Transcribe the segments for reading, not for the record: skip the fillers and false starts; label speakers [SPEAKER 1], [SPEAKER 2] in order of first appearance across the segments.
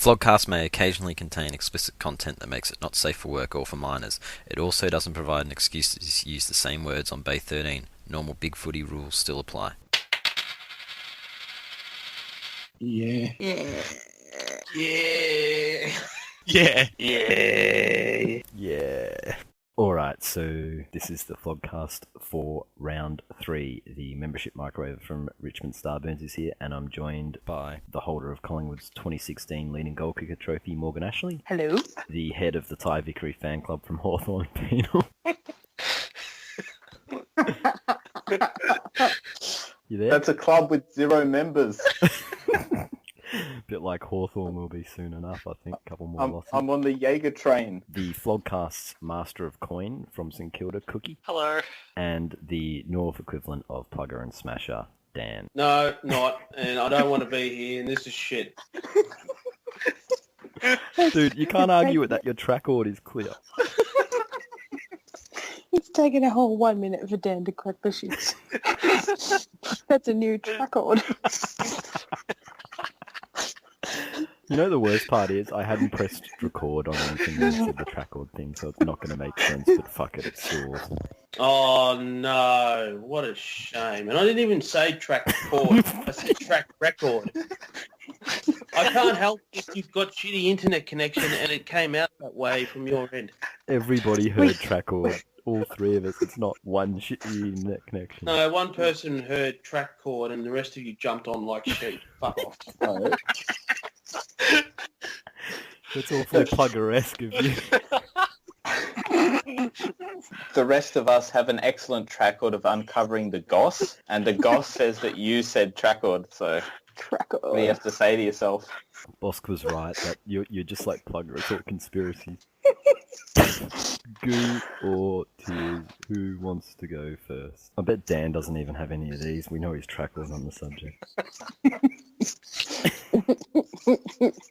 [SPEAKER 1] Flogcast may occasionally contain explicit content that makes it not safe for work or for minors. It also doesn't provide an excuse to use the same words on Bay 13. Normal big footy rules still apply.
[SPEAKER 2] Yeah.
[SPEAKER 3] Yeah.
[SPEAKER 2] Yeah.
[SPEAKER 4] Yeah.
[SPEAKER 3] Yeah.
[SPEAKER 5] Yeah. Alright, so this is the Flogcast for round 3. The membership microwave from Richmond Starburns is here, and I'm joined by the holder of Collingwood's 2016 leading goal kicker trophy, Morgan Ashley.
[SPEAKER 3] Hello.
[SPEAKER 5] The head of the Thai Vickery fan club from Hawthorn, Penal. You there?
[SPEAKER 6] That's a club with 0 members.
[SPEAKER 5] Bit like Hawthorn will be soon enough, I think. A couple more losses.
[SPEAKER 6] I'm on the Jaeger train.
[SPEAKER 5] The Flogcast's Master of Coin from St Kilda, Cookie.
[SPEAKER 4] Hello.
[SPEAKER 5] And the North equivalent of Plugger and Smasher, Dan.
[SPEAKER 2] No, not. And I don't want to be here, and this is shit.
[SPEAKER 5] Dude, you can't argue with that. Your trackord is clear.
[SPEAKER 3] It's taken a whole 1 minute for Dan to crack the shits. That's a new trackord.
[SPEAKER 5] You know the worst part is I hadn't pressed record on anything that said the trackord thing, so it's not going to make sense, but fuck it, it's still...
[SPEAKER 2] Oh, no. What a shame. And I didn't even say track record. I said track record. I can't help if you've got shitty internet connection and it came out that way from your end.
[SPEAKER 5] Everybody heard trackord. All three of us. It's not one shitty internet connection.
[SPEAKER 2] No, one person heard track chord and the rest of you jumped on like sheep. Fuck off.
[SPEAKER 6] No.
[SPEAKER 5] That's awfully Plugger-esque of you.
[SPEAKER 6] The rest of us have an excellent trackord of uncovering the goss, and the goss says that you said trackord, so what do you have to say to yourself?
[SPEAKER 5] Bosk was right, that you're just like Plugger, it's all conspiracy. Goo or tears, who wants to go first? I bet Dan doesn't even have any of these. We know his trackord on the subject.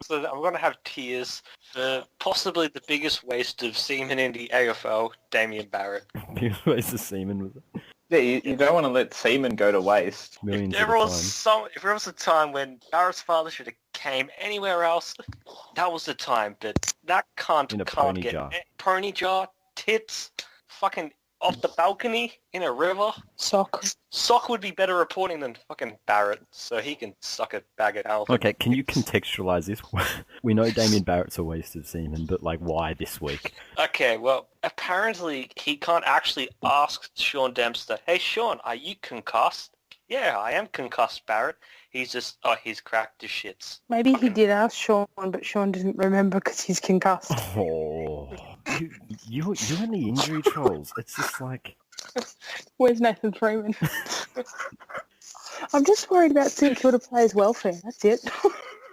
[SPEAKER 4] So I'm going to have tears for possibly the biggest waste of semen in the AFL, Damien Barrett.
[SPEAKER 5] Biggest waste of semen was it?
[SPEAKER 6] Yeah, you don't want to let semen go to waste.
[SPEAKER 5] Millions
[SPEAKER 4] If
[SPEAKER 5] at
[SPEAKER 4] there
[SPEAKER 5] a
[SPEAKER 4] was
[SPEAKER 5] time.
[SPEAKER 4] if there was a time when Barrett's father should have came anywhere else, that was the time. But that can't
[SPEAKER 5] In a
[SPEAKER 4] can't
[SPEAKER 5] pony
[SPEAKER 4] get
[SPEAKER 5] jar.
[SPEAKER 4] Pony jar, tits, fucking off the balcony in a river.
[SPEAKER 3] Sock.
[SPEAKER 4] Sock would be better reporting than fucking Barrett, so he can suck a bag of alpha.
[SPEAKER 5] Okay, can you contextualize this? We know Damien Barrett's a waste of semen, but like, why this week?
[SPEAKER 4] Okay, well, apparently he can't actually ask Sean Dempster, hey Sean, are you concussed? Yeah, I am concussed, Barrett. He's just, he's cracked his shits.
[SPEAKER 3] Maybe he did ask Sean, but Sean didn't remember because he's concussed.
[SPEAKER 5] Oh, you and the injury trolls. It's just like...
[SPEAKER 3] Where's Nathan Freeman? I'm just worried about St Kilda players' welfare. That's it.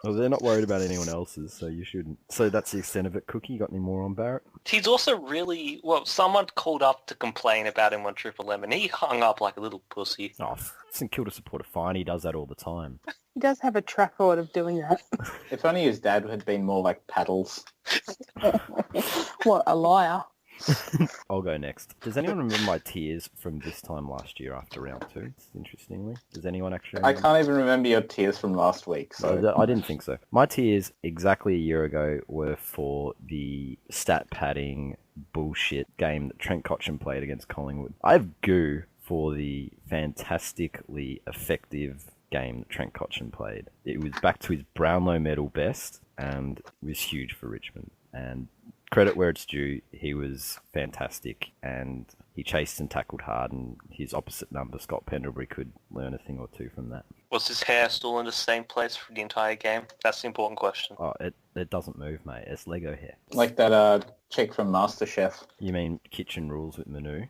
[SPEAKER 5] Well, they're not worried about anyone else's, so you shouldn't. So that's the extent of it. Cookie, you got any more on Barrett?
[SPEAKER 4] He's also really, someone called up to complain about him on Triple M, and he hung up like a little pussy.
[SPEAKER 5] Oh, St Kilda supporter fine. He does that all the time.
[SPEAKER 3] He does have a track record of doing that.
[SPEAKER 6] If only his dad had been more like paddles.
[SPEAKER 3] What, a liar.
[SPEAKER 5] I'll go next. Does anyone remember my tears from this time last year after round 2? Interestingly. Does anyone actually
[SPEAKER 6] I
[SPEAKER 5] remember?
[SPEAKER 6] can't even remember your tears from last week, so...
[SPEAKER 5] I didn't think so. My tears exactly a year ago were for the stat padding bullshit game that Trent Cotchin played against Collingwood. I have goo for the fantastically effective game that Trent Cotchin played. It was back to his Brownlow medal best, and it was huge for Richmond. And credit where it's due, he was fantastic, and he chased and tackled hard, and his opposite number, Scott Pendlebury, could learn a thing or two from that.
[SPEAKER 4] Was his hair still in the same place for the entire game? That's the important question.
[SPEAKER 5] Oh, it doesn't move, mate. It's Lego hair.
[SPEAKER 6] Like that chick from MasterChef.
[SPEAKER 5] You mean Kitchen Rules with Manu?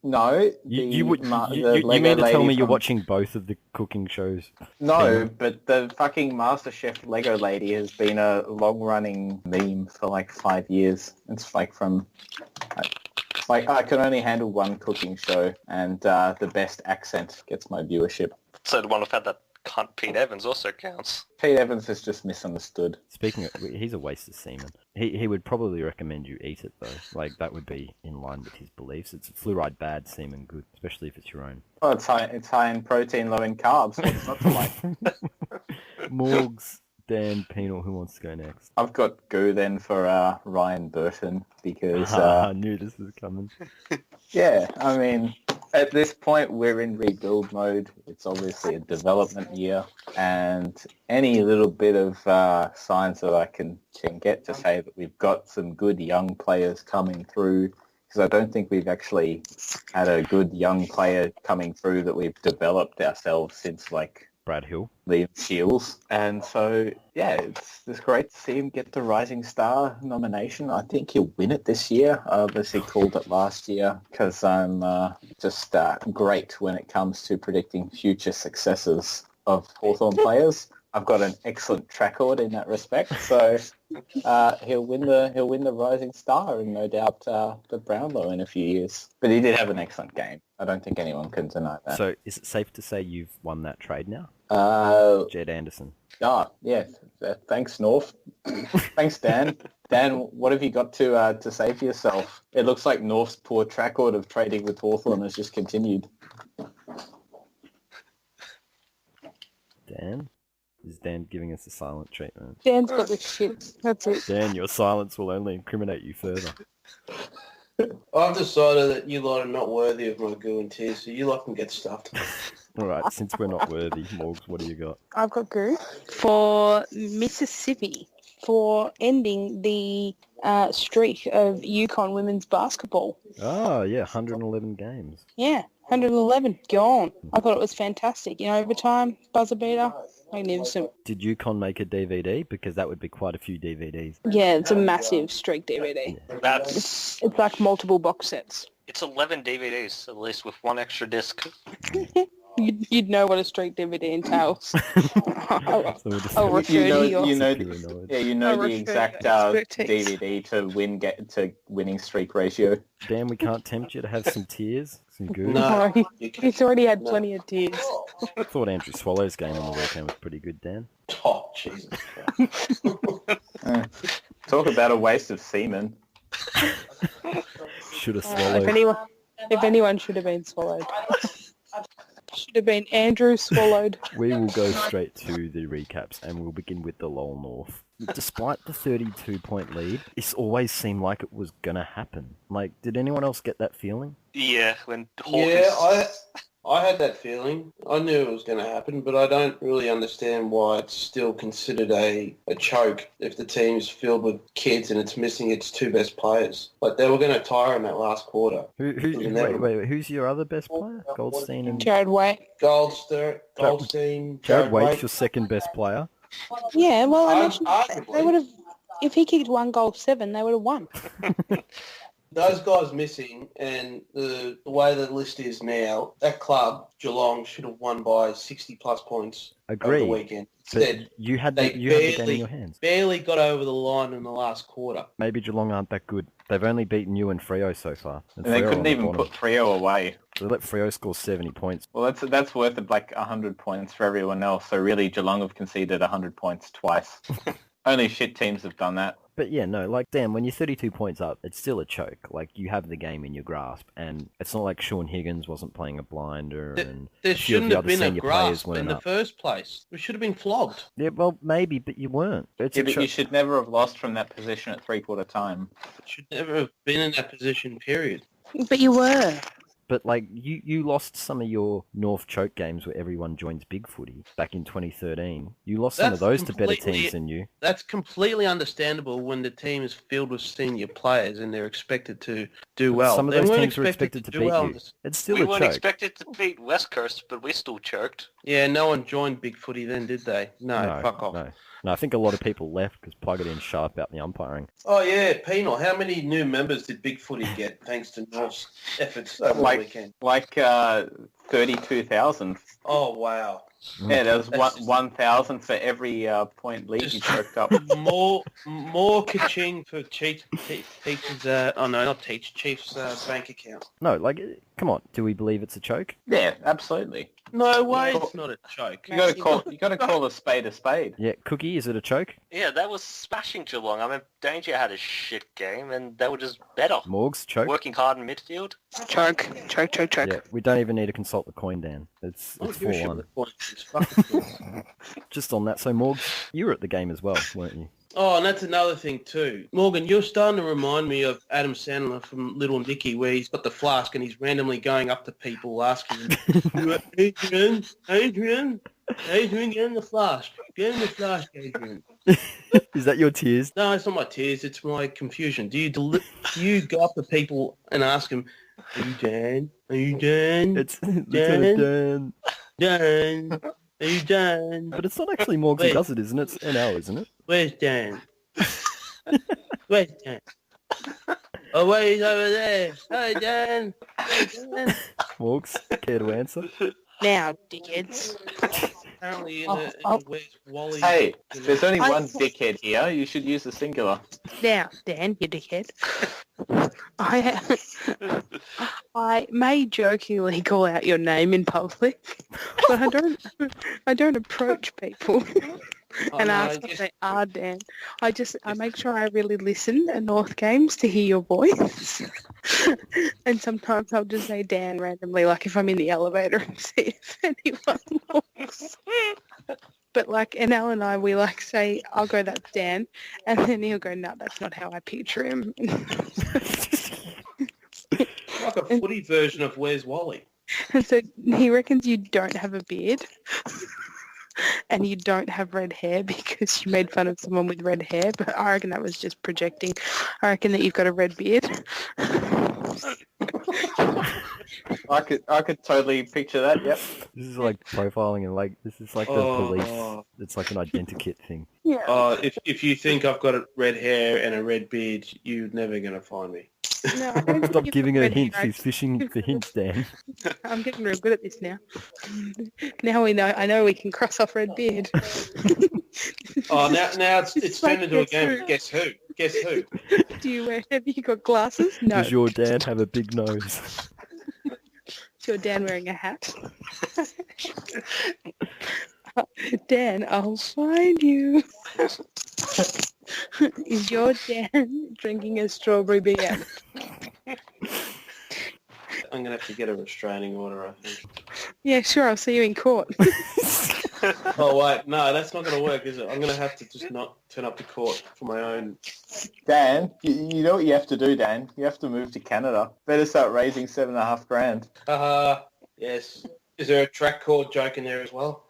[SPEAKER 6] No.
[SPEAKER 5] You mean
[SPEAKER 6] Lego
[SPEAKER 5] to tell
[SPEAKER 6] lady
[SPEAKER 5] me you're
[SPEAKER 6] from-
[SPEAKER 5] watching both of the cooking shows?
[SPEAKER 6] No, but the fucking MasterChef Lego lady has been a long-running meme for like 5 years. It's like from... Like, I can only handle one cooking show, and the best accent gets my viewership.
[SPEAKER 4] So the one who've had that cunt Pete Evans also counts.
[SPEAKER 6] Pete Evans is just misunderstood.
[SPEAKER 5] Speaking of, he's a waste of semen. He would probably recommend you eat it, though. Like, that would be in line with his beliefs. It's fluoride bad, semen good, especially if it's your own.
[SPEAKER 6] Oh, it's high in protein, low in carbs. What's not to like?
[SPEAKER 5] Morgs, Dan, Penal, who wants to go next?
[SPEAKER 6] I've got go then for Ryan Burton because
[SPEAKER 5] I knew this was coming.
[SPEAKER 6] yeah, I mean, at this point we're in rebuild mode. It's obviously a development year, and any little bit of signs that I can get to say that we've got some good young players coming through, because I don't think we've actually had a good young player coming through that we've developed ourselves since like
[SPEAKER 5] Brad Hill.
[SPEAKER 6] Liam Shields. And so, yeah, it's great to see him get the Rising Star nomination. I think he'll win it this year. I obviously called it last year because I'm just great when it comes to predicting future successes of Hawthorn players. I've got an excellent trackord in that respect, so he'll win the Rising Star and no doubt the Brownlow in a few years. But he did have an excellent game. I don't think anyone can deny that.
[SPEAKER 5] So is it safe to say you've won that trade now? Jed Anderson.
[SPEAKER 6] Yeah. Thanks, North. Thanks, Dan. Dan, what have you got to say for yourself? It looks like North's poor trackord of trading with Hawthorn has just continued.
[SPEAKER 5] Dan? Is Dan giving us a silent treatment?
[SPEAKER 3] Dan's got the shit. That's it.
[SPEAKER 5] Dan, your silence will only incriminate you further.
[SPEAKER 2] I've decided that you lot are not worthy of my goo and tears, so you lot can get stuffed.
[SPEAKER 5] All right, since we're not worthy, Morgs, what do you got?
[SPEAKER 3] I've got Goo for Mississippi for ending the streak of Yukon women's basketball.
[SPEAKER 5] Oh, yeah, 111 games.
[SPEAKER 3] Yeah, 111 gone. I thought it was fantastic. In overtime, buzzer beater, magnificent.
[SPEAKER 5] Did UConn make a DVD? Because that would be quite a few DVDs.
[SPEAKER 3] Yeah, it's a massive streak DVD.
[SPEAKER 4] That's
[SPEAKER 3] It's like multiple box sets.
[SPEAKER 4] it's 11 DVDs at least with one extra disc.
[SPEAKER 3] You'd know what a streak DVD entails.
[SPEAKER 5] So we'll just
[SPEAKER 3] I'll refer to your...
[SPEAKER 6] you know
[SPEAKER 5] superior knowledge.
[SPEAKER 6] Yeah, you know
[SPEAKER 3] I'll
[SPEAKER 6] the
[SPEAKER 3] refer
[SPEAKER 6] exact
[SPEAKER 3] to expertise.
[SPEAKER 6] DVD to winning streak ratio.
[SPEAKER 5] Dan, we can't tempt you to have some tears, some goo.
[SPEAKER 2] No.
[SPEAKER 3] Oh,
[SPEAKER 2] You can-
[SPEAKER 3] he's already had plenty of tears.
[SPEAKER 5] I thought Andrew Swallow's game on the weekend was pretty good, Dan.
[SPEAKER 2] Oh, Jesus Christ.
[SPEAKER 6] Talk about a waste of semen.
[SPEAKER 5] Should have
[SPEAKER 3] If
[SPEAKER 5] swallowed.
[SPEAKER 3] anyone should have been swallowed. Should have been Andrew swallowed.
[SPEAKER 5] We will go straight to the recaps, and we'll begin with the Lowell North. Despite the 32-point lead, it's always seemed like it was going to happen. Like, did anyone else get that feeling?
[SPEAKER 4] Yeah, when Hawkins...
[SPEAKER 2] Yeah, I had that feeling. I knew it was going to happen, but I don't really understand why it's still considered a choke if the team's filled with kids and it's missing its two best players. Like, they were going to tire in that last quarter.
[SPEAKER 5] Wait, who's your other best player? Goldstein and...
[SPEAKER 3] Jared Waite.
[SPEAKER 2] Goldstein,
[SPEAKER 5] Jared Waite's your second best player.
[SPEAKER 3] Yeah, well, I mentioned
[SPEAKER 2] Arguably.
[SPEAKER 3] they would have. If he kicked 1 goal 7, they would have won.
[SPEAKER 2] Those guys missing, and the way the list is now, that club, Geelong, should have won by 60-plus points over
[SPEAKER 5] Agree.
[SPEAKER 2] the weekend.
[SPEAKER 5] But
[SPEAKER 2] Instead,
[SPEAKER 5] you had
[SPEAKER 2] they
[SPEAKER 5] the game in your hands.
[SPEAKER 2] barely got over the line in the last quarter.
[SPEAKER 5] Maybe Geelong aren't that good. They've only beaten you and Freo so far.
[SPEAKER 6] And they
[SPEAKER 5] Freo on
[SPEAKER 6] couldn't
[SPEAKER 5] the
[SPEAKER 6] even
[SPEAKER 5] bottom.
[SPEAKER 6] put Freo away.
[SPEAKER 5] They let Freo score 70 points.
[SPEAKER 6] Well, that's worth like 100 points for everyone else. So really, Geelong have conceded 100 points twice. Only shit teams have done that.
[SPEAKER 5] But yeah, no, like, damn, when you're 32 points up, it's still a choke. Like, you have the game in your grasp. And it's not like Sean Higgins wasn't playing a blinder and
[SPEAKER 2] There
[SPEAKER 5] a few of
[SPEAKER 2] shouldn't
[SPEAKER 5] the
[SPEAKER 2] have
[SPEAKER 5] other
[SPEAKER 2] been a
[SPEAKER 5] senior players
[SPEAKER 2] grasp in
[SPEAKER 5] weren't
[SPEAKER 2] the
[SPEAKER 5] up.
[SPEAKER 2] first place. We should have been flogged.
[SPEAKER 5] Yeah, well, maybe, but you weren't. It's
[SPEAKER 6] Yeah,
[SPEAKER 5] a
[SPEAKER 6] but you
[SPEAKER 5] choke.
[SPEAKER 6] should never have lost from that position at three-quarter time.
[SPEAKER 2] Should never have been in that position, period.
[SPEAKER 3] But you were.
[SPEAKER 5] But, like, you lost some of your North choke games where everyone joins Big Footy back in 2013. You lost some of
[SPEAKER 2] That's
[SPEAKER 5] those to better
[SPEAKER 2] completely-
[SPEAKER 5] teams than you.
[SPEAKER 2] That's completely understandable when the team is filled with senior players and they're expected to do well.
[SPEAKER 5] Some of
[SPEAKER 2] They
[SPEAKER 5] those
[SPEAKER 2] weren't
[SPEAKER 5] teams were expected to
[SPEAKER 2] do
[SPEAKER 5] beat
[SPEAKER 2] well.
[SPEAKER 5] you. It's still
[SPEAKER 4] We
[SPEAKER 5] a
[SPEAKER 4] weren't
[SPEAKER 5] choke.
[SPEAKER 4] expected to beat West Coast, but we still choked.
[SPEAKER 2] Yeah, no one joined Big Footy then, did they? No, fuck off.
[SPEAKER 5] No, I think a lot of people left because Plug it in sharp out the umpiring.
[SPEAKER 2] Oh, yeah, Penal. How many new members did Big Footy get thanks to North's efforts over the weekend?
[SPEAKER 6] Like 32,000.
[SPEAKER 2] Oh, wow.
[SPEAKER 6] Yeah, there was
[SPEAKER 2] That's just-
[SPEAKER 6] 1,000 for every point lead you
[SPEAKER 2] Just-
[SPEAKER 6] choked up.
[SPEAKER 2] More ka-ching for Chief's Chief's bank account.
[SPEAKER 5] No, like, come on. Do we believe it's a choke?
[SPEAKER 6] Yeah, absolutely.
[SPEAKER 2] No way, it's not a choke.
[SPEAKER 6] You gotta call a spade a spade.
[SPEAKER 5] Yeah, Cookie, is it a choke?
[SPEAKER 4] Yeah, that was smashing Geelong. I mean, Danger had a shit game, and they were just better.
[SPEAKER 5] Morgs, choke?
[SPEAKER 4] Working hard in midfield.
[SPEAKER 3] Choke.
[SPEAKER 5] Yeah, we don't even need to consult the coin, Dan. It's
[SPEAKER 2] I don't give a shit
[SPEAKER 5] 4-1.
[SPEAKER 2] what the point is. It's fucking cool.
[SPEAKER 5] Just on that, so Morgs, you were at the game as well, weren't you?
[SPEAKER 2] Oh, and that's another thing too. Morgan, you're starting to remind me of Adam Sandler from Little Nicky, where he's got the flask and he's randomly going up to people asking them, Adrian, get in the flask. Get in the flask, Adrian.
[SPEAKER 5] Is that your tears?
[SPEAKER 2] No, it's not my tears. It's my confusion. Do you go up to people and ask them, are you Dan? Are you Dan?
[SPEAKER 5] It's
[SPEAKER 2] Dan?
[SPEAKER 5] Dan.
[SPEAKER 2] Dan? Are you Dan?
[SPEAKER 5] But it's not actually Morgs who does it, isn't it? It's NL, isn't it?
[SPEAKER 2] Where's Dan? Where's Dan? Oh, wait, he's over there. Hey, Dan. Hey, Dan.
[SPEAKER 5] Morgs, care to answer?
[SPEAKER 3] Now, dickheads.
[SPEAKER 2] Apparently in
[SPEAKER 3] Oh,
[SPEAKER 2] the
[SPEAKER 3] oh.
[SPEAKER 2] Where's Wally?
[SPEAKER 6] Hey, there's only one dickhead here. You should use the singular.
[SPEAKER 3] Now, Dan, you dickhead. I may jokingly call out your name in public, but I don't approach people and ask if they are Dan. I make sure I really listen at North games to hear your voice. And sometimes I'll just say Dan randomly, like if I'm in the elevator and see if anyone looks. But like NL and I, we like say, I'll go, that's Dan. And then he'll go, no, that's not how I picture him.
[SPEAKER 2] Like a footy version of Where's Wally?
[SPEAKER 3] And so he reckons you don't have a beard and you don't have red hair because you made fun of someone with red hair. But I reckon that was just projecting. I reckon that you've got a red beard.
[SPEAKER 6] I could totally picture that. Yep.
[SPEAKER 5] This is like profiling and like this is like the police. It's like an identikit thing.
[SPEAKER 3] Yeah.
[SPEAKER 2] If you think I've got a red hair and a red beard, you're never going to find me.
[SPEAKER 3] No, I don't
[SPEAKER 5] Stop
[SPEAKER 3] think
[SPEAKER 5] giving
[SPEAKER 3] you've
[SPEAKER 5] her
[SPEAKER 3] got red
[SPEAKER 5] hints.
[SPEAKER 3] hair.
[SPEAKER 5] He's fishing for hints, Dan.
[SPEAKER 3] I'm getting real good at this now. Now we know. I know we can cross off red beard.
[SPEAKER 2] Oh, now it's turned into a game of Guess Who? Guess Who?
[SPEAKER 3] Do you wear? Have you got glasses? No.
[SPEAKER 5] Does your Dan have a big nose?
[SPEAKER 3] Is your Dan wearing a hat? Dan, I'll find you. Is your Dan drinking a strawberry beer?
[SPEAKER 2] I'm going to have to get a restraining order, I think.
[SPEAKER 3] Yeah, sure. I'll see you in court.
[SPEAKER 2] Oh, wait. No, that's not going to work, is it? I'm going to have to just not turn up to court for my own...
[SPEAKER 6] Dan, you know what you have to do, Dan? You have to move to Canada. Better start raising $7,500.
[SPEAKER 2] Yes. Is there a trackord joke in there as well?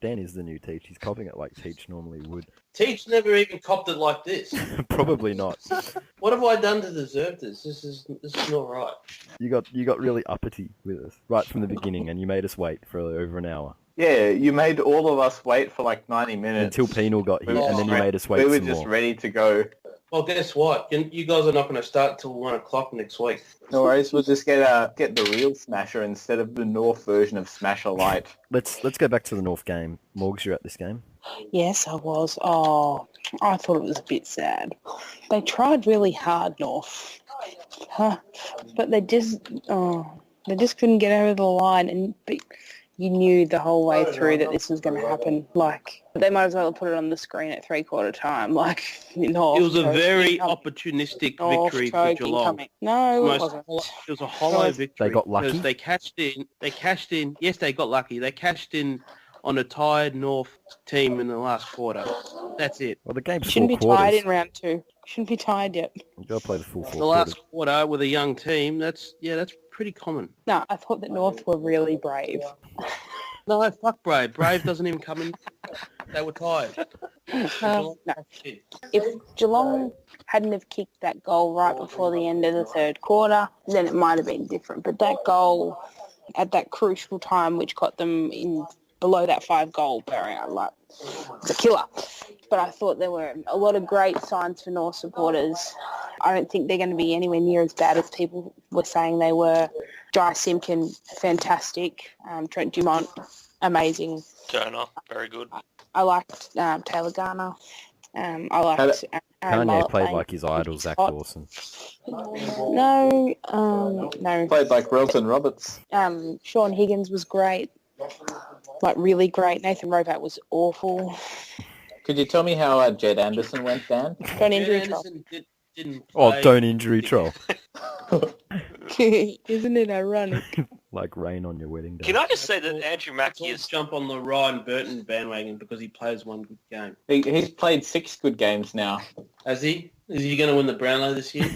[SPEAKER 5] Dan is the new Teach. He's copying it like Teach normally would.
[SPEAKER 2] Teach never even copped it like this.
[SPEAKER 5] Probably not.
[SPEAKER 2] What have I done to deserve this? This is not right.
[SPEAKER 5] You got really uppity with us right from the beginning, and you made us wait for over an hour
[SPEAKER 6] Yeah, you made all of us wait for like 90 minutes.
[SPEAKER 5] until Penal got here, and then you made us
[SPEAKER 6] We
[SPEAKER 5] wait
[SPEAKER 6] were
[SPEAKER 5] some
[SPEAKER 6] just
[SPEAKER 5] more.
[SPEAKER 6] ready to go.
[SPEAKER 2] Well, guess what? You guys are not going to start till 1 o'clock next week.
[SPEAKER 6] No worries, we'll just get the real Smasher instead of the North version of Smasher Lite.
[SPEAKER 5] Let's go back to the North game. Morgs, you're at this game.
[SPEAKER 3] Yes, I was. Oh, I thought it was a bit sad. They tried really hard, North. But they just couldn't get over the line. But you knew the whole way through that this was going to happen. Like, they might as well have put it on the screen at 3/4 time. Like, North.
[SPEAKER 2] It was a very
[SPEAKER 3] North
[SPEAKER 2] opportunistic
[SPEAKER 3] North
[SPEAKER 2] victory for
[SPEAKER 3] choking
[SPEAKER 2] Geelong.
[SPEAKER 3] coming. No, it
[SPEAKER 2] Most-
[SPEAKER 3] wasn't.
[SPEAKER 2] It was a hollow victory.
[SPEAKER 5] They got lucky?
[SPEAKER 2] Because they cashed in. Yes, they got lucky. They cashed in on a tired North team in the last quarter. That's it.
[SPEAKER 5] Well, the game's
[SPEAKER 3] Shouldn't
[SPEAKER 5] 4
[SPEAKER 3] be tied
[SPEAKER 5] quarters.
[SPEAKER 3] in round 2. Shouldn't be tied yet.
[SPEAKER 5] You gotta play the full 4
[SPEAKER 2] The
[SPEAKER 5] quarters.
[SPEAKER 2] last quarter with a young team, that's pretty common.
[SPEAKER 3] No, I thought that North were really brave.
[SPEAKER 2] No, fuck Brave. Brave doesn't even come in. They were tired.
[SPEAKER 3] No. If Geelong hadn't have kicked that goal right before the end of the third quarter, then it might have been different. But that goal at that crucial time, which got them in below that 5-goal barrier, like, it's a killer. But I thought there were a lot of great signs for North supporters. I don't think they're going to be anywhere near as bad as people were saying they were. Jai Simpkin, fantastic. Trent Dumont, amazing.
[SPEAKER 4] Turner, very good.
[SPEAKER 3] I liked Taylor Garner. I liked Aaron
[SPEAKER 5] Kanye
[SPEAKER 3] Mullet
[SPEAKER 5] played
[SPEAKER 3] playing.
[SPEAKER 5] like his idol, Zach Dawson.
[SPEAKER 3] No.
[SPEAKER 6] Played like Relton Roberts.
[SPEAKER 3] Sean Higgins was great. Like, really great. Nathan Robat was awful.
[SPEAKER 6] Could you tell me how Jed Anderson went, Dan?
[SPEAKER 3] Got an injury troll.
[SPEAKER 2] Anderson didn't
[SPEAKER 5] Oh,
[SPEAKER 2] play.
[SPEAKER 5] don't injury troll.
[SPEAKER 3] Isn't it ironic?
[SPEAKER 5] Like rain on your wedding day.
[SPEAKER 4] Can I just say that Andrew Mackie
[SPEAKER 2] Let's
[SPEAKER 4] is...
[SPEAKER 2] jump on the Ryan Burton bandwagon because he plays one good game.
[SPEAKER 6] He's played 6 good games now.
[SPEAKER 2] Has he? Is he going to win the Brownlow this year?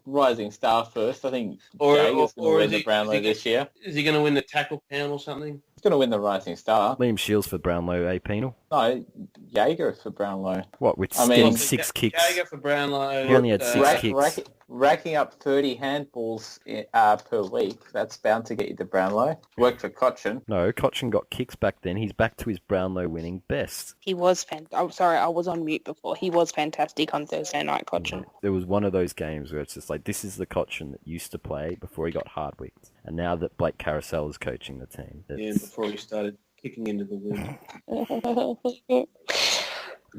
[SPEAKER 6] Rising star first. I think
[SPEAKER 2] Or
[SPEAKER 6] Jager's going to win the
[SPEAKER 2] is
[SPEAKER 6] Brownlow this year.
[SPEAKER 2] Is he going to win the tackle count or something?
[SPEAKER 6] He's going to win the Rising Star.
[SPEAKER 5] Liam Shields for Brownlow, Penal?
[SPEAKER 6] No, Jager for Brownlow.
[SPEAKER 5] What, with
[SPEAKER 6] I mean-
[SPEAKER 5] getting 6 kicks?
[SPEAKER 2] Jager for Brownlow.
[SPEAKER 5] He only had 6 kicks.
[SPEAKER 6] Racking up 30 handballs per week. That's bound to get you to Brownlow. Worked for Cochin.
[SPEAKER 5] No, Cochin got kicks back then. He's back to his Brownlow winning best.
[SPEAKER 3] He was I'm sorry, I was on mute before. He was fantastic on Thursday night, Cochin.
[SPEAKER 5] There was one of those games where it's just like, this is the Cochin that used to play before he got hard-wicked. And now that Blake Carousel is coaching the team.
[SPEAKER 2] Yeah, before he started kicking into the wind.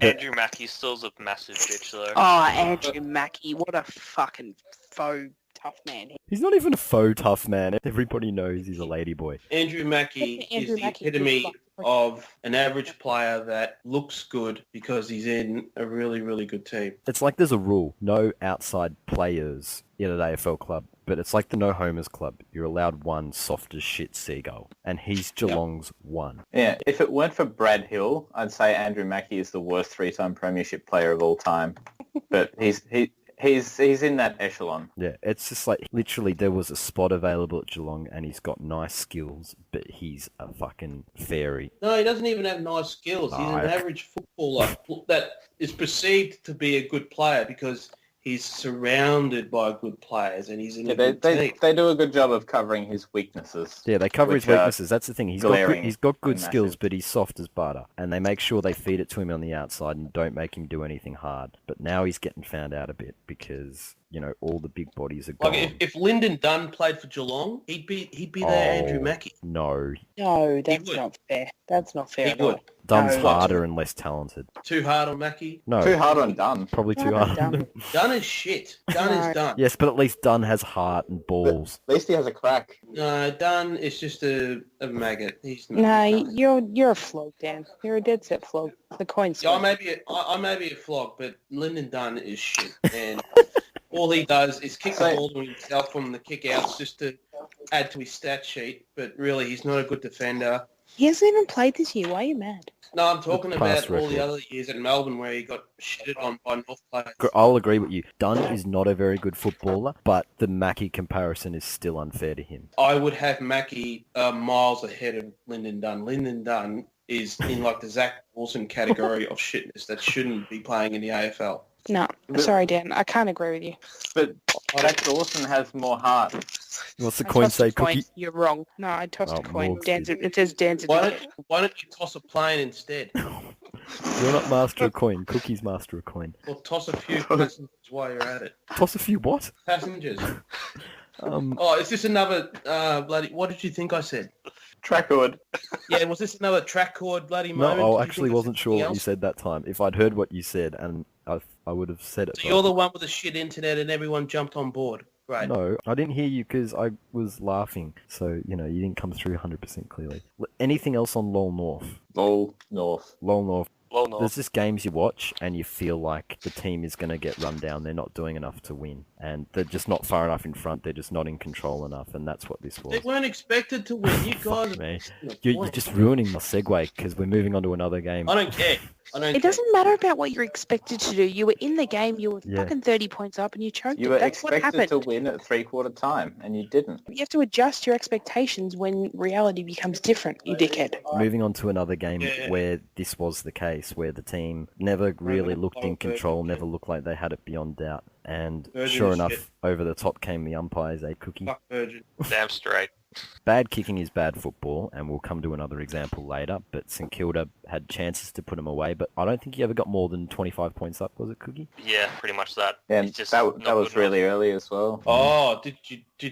[SPEAKER 4] Andrew Mackie's still's a massive bitch, though.
[SPEAKER 3] Oh, Andrew Mackie, what a fucking faux tough man.
[SPEAKER 5] He's not even a faux tough man. Everybody knows he's a ladyboy.
[SPEAKER 2] Andrew Mackie is
[SPEAKER 3] Andrew
[SPEAKER 2] the
[SPEAKER 3] Mackie
[SPEAKER 2] epitome
[SPEAKER 3] is
[SPEAKER 2] of an average player that looks good because he's in a really, really good team.
[SPEAKER 5] It's like there's a rule. No outside players in an AFL club. But it's like the no homers club. You're allowed one soft as shit seagull. And he's Geelong's one.
[SPEAKER 6] Yeah, if it weren't for Brad Hill, I'd say Andrew Mackie is the worst 3-time premiership player of all time. But he's in that echelon.
[SPEAKER 5] Yeah, it's just like, literally there was a spot available at Geelong and he's got nice skills, but he's a fucking fairy.
[SPEAKER 2] No, he doesn't even have nice skills. He's an average footballer that is perceived to be a good player because he's surrounded by good players and he's in a good team.
[SPEAKER 6] They do a good job of covering his weaknesses.
[SPEAKER 5] Yeah, they cover his weaknesses. That's the thing. He's got good
[SPEAKER 6] and
[SPEAKER 5] skills,
[SPEAKER 6] massive.
[SPEAKER 5] but he's soft as butter. And they make sure they feed it to him on the outside and don't make him do anything hard. But now he's getting found out a bit because, you know, all the big bodies are gone.
[SPEAKER 2] Like if Lyndon Dunn played for Geelong, he'd be there, Andrew Mackie.
[SPEAKER 5] No.
[SPEAKER 3] No, that's not fair. That's not fair
[SPEAKER 2] He
[SPEAKER 3] at all.
[SPEAKER 2] would.
[SPEAKER 5] Dunn's
[SPEAKER 3] No.
[SPEAKER 5] harder and less talented.
[SPEAKER 2] Too hard on Mackie.
[SPEAKER 5] No.
[SPEAKER 6] Too hard on Dunn.
[SPEAKER 5] Probably too
[SPEAKER 3] No,
[SPEAKER 5] hard.
[SPEAKER 3] Dunn.
[SPEAKER 2] Dunn is shit. Dunn
[SPEAKER 3] No.
[SPEAKER 2] is Dunn.
[SPEAKER 5] Yes, but at least Dunn has heart and balls.
[SPEAKER 6] At least he has a crack.
[SPEAKER 2] No, Dunn is just a maggot. He's not.
[SPEAKER 3] No, you're a flog, Dan. You're a dead set flog. The coin's
[SPEAKER 2] Yeah, I may be a flog, but Lyndon Dunn is shit. And all he does is kick the ball to himself from the kick-outs just to add to his stat sheet. But really, he's not a good defender.
[SPEAKER 3] He hasn't even played this year. Why are you mad?
[SPEAKER 2] No, I'm talking
[SPEAKER 5] Past
[SPEAKER 2] about all the
[SPEAKER 5] record.
[SPEAKER 2] other years at Melbourne where he got shitted on by North players.
[SPEAKER 5] I'll agree with you. Dunn is not a very good footballer, but the Mackie comparison is still unfair to him.
[SPEAKER 2] I would have Mackie miles ahead of Lyndon Dunn. Lyndon Dunn is in like the Zach Wilson category of shitness that shouldn't be playing in the AFL.
[SPEAKER 3] No, sorry, Dan. I can't agree with you.
[SPEAKER 6] But Jack Dawson has more heart.
[SPEAKER 5] What's the
[SPEAKER 3] I
[SPEAKER 5] coin
[SPEAKER 3] tossed
[SPEAKER 5] say,
[SPEAKER 3] a coin.
[SPEAKER 5] Cookie?
[SPEAKER 3] You're wrong. No, I tossed
[SPEAKER 5] Oh,
[SPEAKER 3] a coin.
[SPEAKER 5] Morgs did.
[SPEAKER 3] It says Dan's a
[SPEAKER 2] Why
[SPEAKER 3] dickhead.
[SPEAKER 2] don't you toss a plane instead?
[SPEAKER 5] You're not master of coin. Cookie's master of coin.
[SPEAKER 2] Or toss a few passengers while you're at it.
[SPEAKER 5] Toss a few what?
[SPEAKER 2] Passengers. Oh, is this another bloody... What did you think I said?
[SPEAKER 6] Trackord.
[SPEAKER 2] Yeah, was this another trackord bloody moment?
[SPEAKER 5] No,
[SPEAKER 2] Did
[SPEAKER 5] I
[SPEAKER 2] you
[SPEAKER 5] actually
[SPEAKER 2] think I
[SPEAKER 5] wasn't
[SPEAKER 2] said
[SPEAKER 5] sure what
[SPEAKER 2] something
[SPEAKER 5] you
[SPEAKER 2] else?
[SPEAKER 5] said that time. If I'd heard what you said, and I would have said it.
[SPEAKER 2] So you're the one with the shit internet and everyone jumped on board. Right.
[SPEAKER 5] No, I didn't hear you because I was laughing. So, you know, you didn't come through 100% clearly. Anything else on Lowell North?
[SPEAKER 6] Lowell North.
[SPEAKER 5] Lowell North.
[SPEAKER 4] Well, no.
[SPEAKER 5] There's just games you watch and you feel like the team is going to get run down. They're not doing enough to win. And they're just not far enough in front. They're just not in control enough. And that's what this
[SPEAKER 2] They
[SPEAKER 5] was.
[SPEAKER 2] weren't expected to win. You guys...
[SPEAKER 5] Fuck me.
[SPEAKER 2] are-
[SPEAKER 5] You're just ruining my segue because we're moving on to another game.
[SPEAKER 2] I don't care. I don't
[SPEAKER 3] It
[SPEAKER 2] care.
[SPEAKER 3] doesn't matter about what you're expected to do. You were in the game. You were
[SPEAKER 5] Yeah.
[SPEAKER 3] fucking 30 points up and you choked
[SPEAKER 6] You
[SPEAKER 3] it.
[SPEAKER 6] were
[SPEAKER 3] That's what
[SPEAKER 6] expected
[SPEAKER 3] happened.
[SPEAKER 6] to win at 3/4 time, and you didn't.
[SPEAKER 3] You have to adjust your expectations when reality becomes different, you dickhead.
[SPEAKER 5] Moving on to another game
[SPEAKER 2] Yeah.
[SPEAKER 5] where this was the case, where the team never really looked in control, never looked like they had it beyond doubt. And
[SPEAKER 2] Virgin
[SPEAKER 5] sure
[SPEAKER 2] is
[SPEAKER 5] enough,
[SPEAKER 2] shit.
[SPEAKER 5] over the top came the umpires, Cookie.
[SPEAKER 2] Fuck Virgin.
[SPEAKER 4] Damn straight.
[SPEAKER 5] Bad kicking is bad football, and we'll come to another example later, but St Kilda had chances to put them away, but I don't think he ever got more than 25 points up, was it, Cookie?
[SPEAKER 4] Yeah, pretty much that.
[SPEAKER 6] And
[SPEAKER 4] It's just
[SPEAKER 6] that
[SPEAKER 4] not
[SPEAKER 6] was
[SPEAKER 4] good
[SPEAKER 6] really early as well.
[SPEAKER 2] Oh, did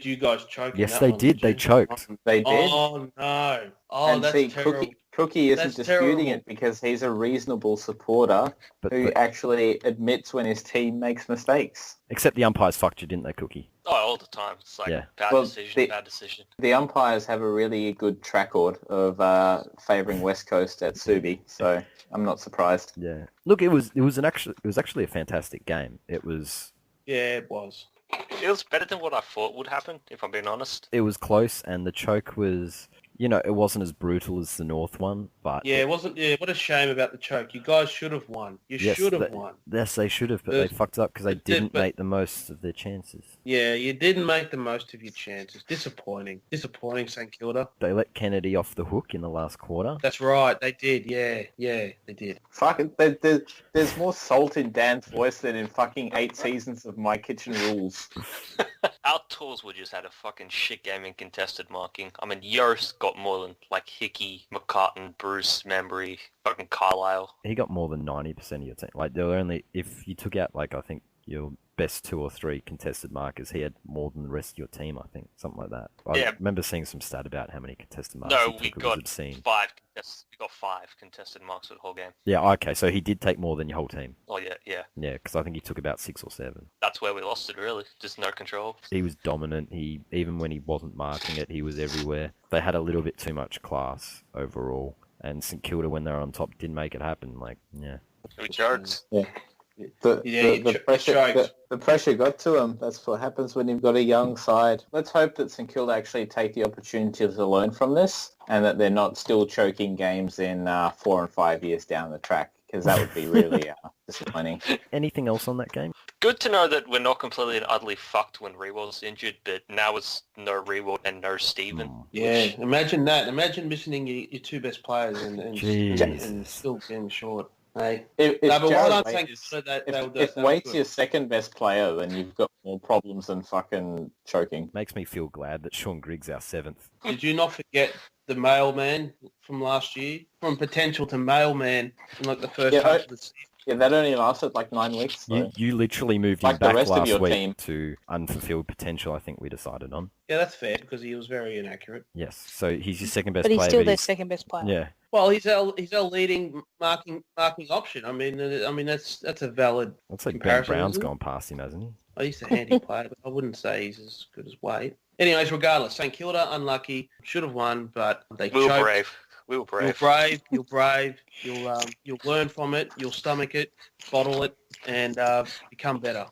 [SPEAKER 2] you guys choke? in
[SPEAKER 5] Yes,
[SPEAKER 2] that
[SPEAKER 5] they
[SPEAKER 2] one,
[SPEAKER 5] did. They
[SPEAKER 2] you?
[SPEAKER 5] choked.
[SPEAKER 6] They did.
[SPEAKER 2] Oh no! Oh,
[SPEAKER 6] And
[SPEAKER 2] that's
[SPEAKER 6] see,
[SPEAKER 2] terrible.
[SPEAKER 6] Cookie isn't
[SPEAKER 2] That's
[SPEAKER 6] disputing
[SPEAKER 2] terrible.
[SPEAKER 6] it because he's a reasonable supporter who
[SPEAKER 5] But
[SPEAKER 6] actually admits when his team makes mistakes.
[SPEAKER 5] except the umpires fucked you, didn't they, Cookie?
[SPEAKER 4] Oh, all the time. It's like,
[SPEAKER 5] Yeah.
[SPEAKER 4] bad
[SPEAKER 6] Well,
[SPEAKER 4] decision, bad decision.
[SPEAKER 6] The umpires have a really good track record of favouring West Coast at Subi, so I'm not surprised.
[SPEAKER 5] Yeah. Look, it was actually a fantastic game. It was
[SPEAKER 2] Yeah, it was.
[SPEAKER 4] It was better than what I thought would happen, if I'm being honest.
[SPEAKER 5] it was close, and the choke was, it wasn't as brutal as the North one, but
[SPEAKER 2] Yeah, it wasn't. Yeah, what a shame about the choke. You guys should have won. You should have won.
[SPEAKER 5] Yes, they should have, but they fucked up because they
[SPEAKER 2] But did-
[SPEAKER 5] didn't
[SPEAKER 2] but-
[SPEAKER 5] make the most of their chances.
[SPEAKER 2] Yeah, you didn't make the most of your chances. Disappointing. Disappointing, St Kilda.
[SPEAKER 5] They let Kennedy off the hook in the last quarter.
[SPEAKER 2] That's right. They did. Yeah, they did.
[SPEAKER 6] Fucking, there's more salt in Dan's voice than in fucking 8 seasons of My Kitchen Rules.
[SPEAKER 4] Our tours were just had a fucking shit game in contested marking. I mean, Yost got more than like Hickey, McCartan, Bruce, Membry, fucking Carlisle.
[SPEAKER 5] He got more than 90% of your team. Like, there were only, if you took out, like, I think your best 2 or 3 contested markers, he had more than the rest of your team, I think. Something like that. I
[SPEAKER 4] Yeah.
[SPEAKER 5] remember seeing some stat about how many contested marks
[SPEAKER 4] No,
[SPEAKER 5] he
[SPEAKER 4] we
[SPEAKER 5] took. It was
[SPEAKER 4] got
[SPEAKER 5] obscene.
[SPEAKER 4] 5. We got 5 contested marks for the whole game.
[SPEAKER 5] Yeah, okay, so he did take more than your whole team.
[SPEAKER 4] Oh yeah.
[SPEAKER 5] Yeah, because I think he took about 6 or 7.
[SPEAKER 4] That's where we lost it, really. Just no control.
[SPEAKER 5] He was dominant. Even when he wasn't marking it, he was everywhere. They had a little bit too much class overall. And St Kilda, when they were on top, didn't make it happen. Like, yeah.
[SPEAKER 4] We choked.
[SPEAKER 6] The pressure got to him. That's what happens when you've got a young side. Let's hope that St Kilda actually take the opportunity to learn from this and that they're not still choking games in 4 and 5 years down the track, because that would be really disappointing.
[SPEAKER 5] Anything else on that game?
[SPEAKER 4] Good to know that we're not completely and utterly fucked when Rewald's injured, but now it's no Rewald and no Stephen.
[SPEAKER 2] Yeah, imagine that. Imagine missing your 2 best players
[SPEAKER 5] Jesus.
[SPEAKER 2] and still being short. Hey,
[SPEAKER 6] If
[SPEAKER 2] no, but
[SPEAKER 6] Jared
[SPEAKER 2] well done,
[SPEAKER 6] Waite
[SPEAKER 2] St Kilda.
[SPEAKER 6] if Waite's your second best player, then you've got more problems than fucking choking.
[SPEAKER 5] Makes me feel glad that Sean Griggs our 7th.
[SPEAKER 2] Did you not forget the mailman from last year? From potential to mailman in like the first half of the season.
[SPEAKER 6] Yeah, that only lasted like 9 weeks. So.
[SPEAKER 5] You literally moved
[SPEAKER 6] Like
[SPEAKER 5] him
[SPEAKER 6] the
[SPEAKER 5] back
[SPEAKER 6] rest of
[SPEAKER 5] last
[SPEAKER 6] your
[SPEAKER 5] week
[SPEAKER 6] team.
[SPEAKER 5] to unfulfilled potential, I think we decided on.
[SPEAKER 2] Yeah, that's fair because he was very inaccurate.
[SPEAKER 5] Yes, so he's your second best
[SPEAKER 3] But he's
[SPEAKER 5] player.
[SPEAKER 3] still their second best player.
[SPEAKER 5] Yeah,
[SPEAKER 2] Well, he's our leading marking option. I mean that's a valid.
[SPEAKER 5] looks like Ben
[SPEAKER 2] Comparison,
[SPEAKER 5] Brown's
[SPEAKER 2] isn't it?
[SPEAKER 5] gone past him, hasn't he?
[SPEAKER 2] I used to handy player, but I wouldn't say he's as good as Wade. Anyways, regardless, St Kilda unlucky, should have won, but they
[SPEAKER 4] We were
[SPEAKER 2] choked.
[SPEAKER 4] brave. We were brave.
[SPEAKER 2] You're brave. You'll learn from it. You'll stomach it, bottle it, and become better.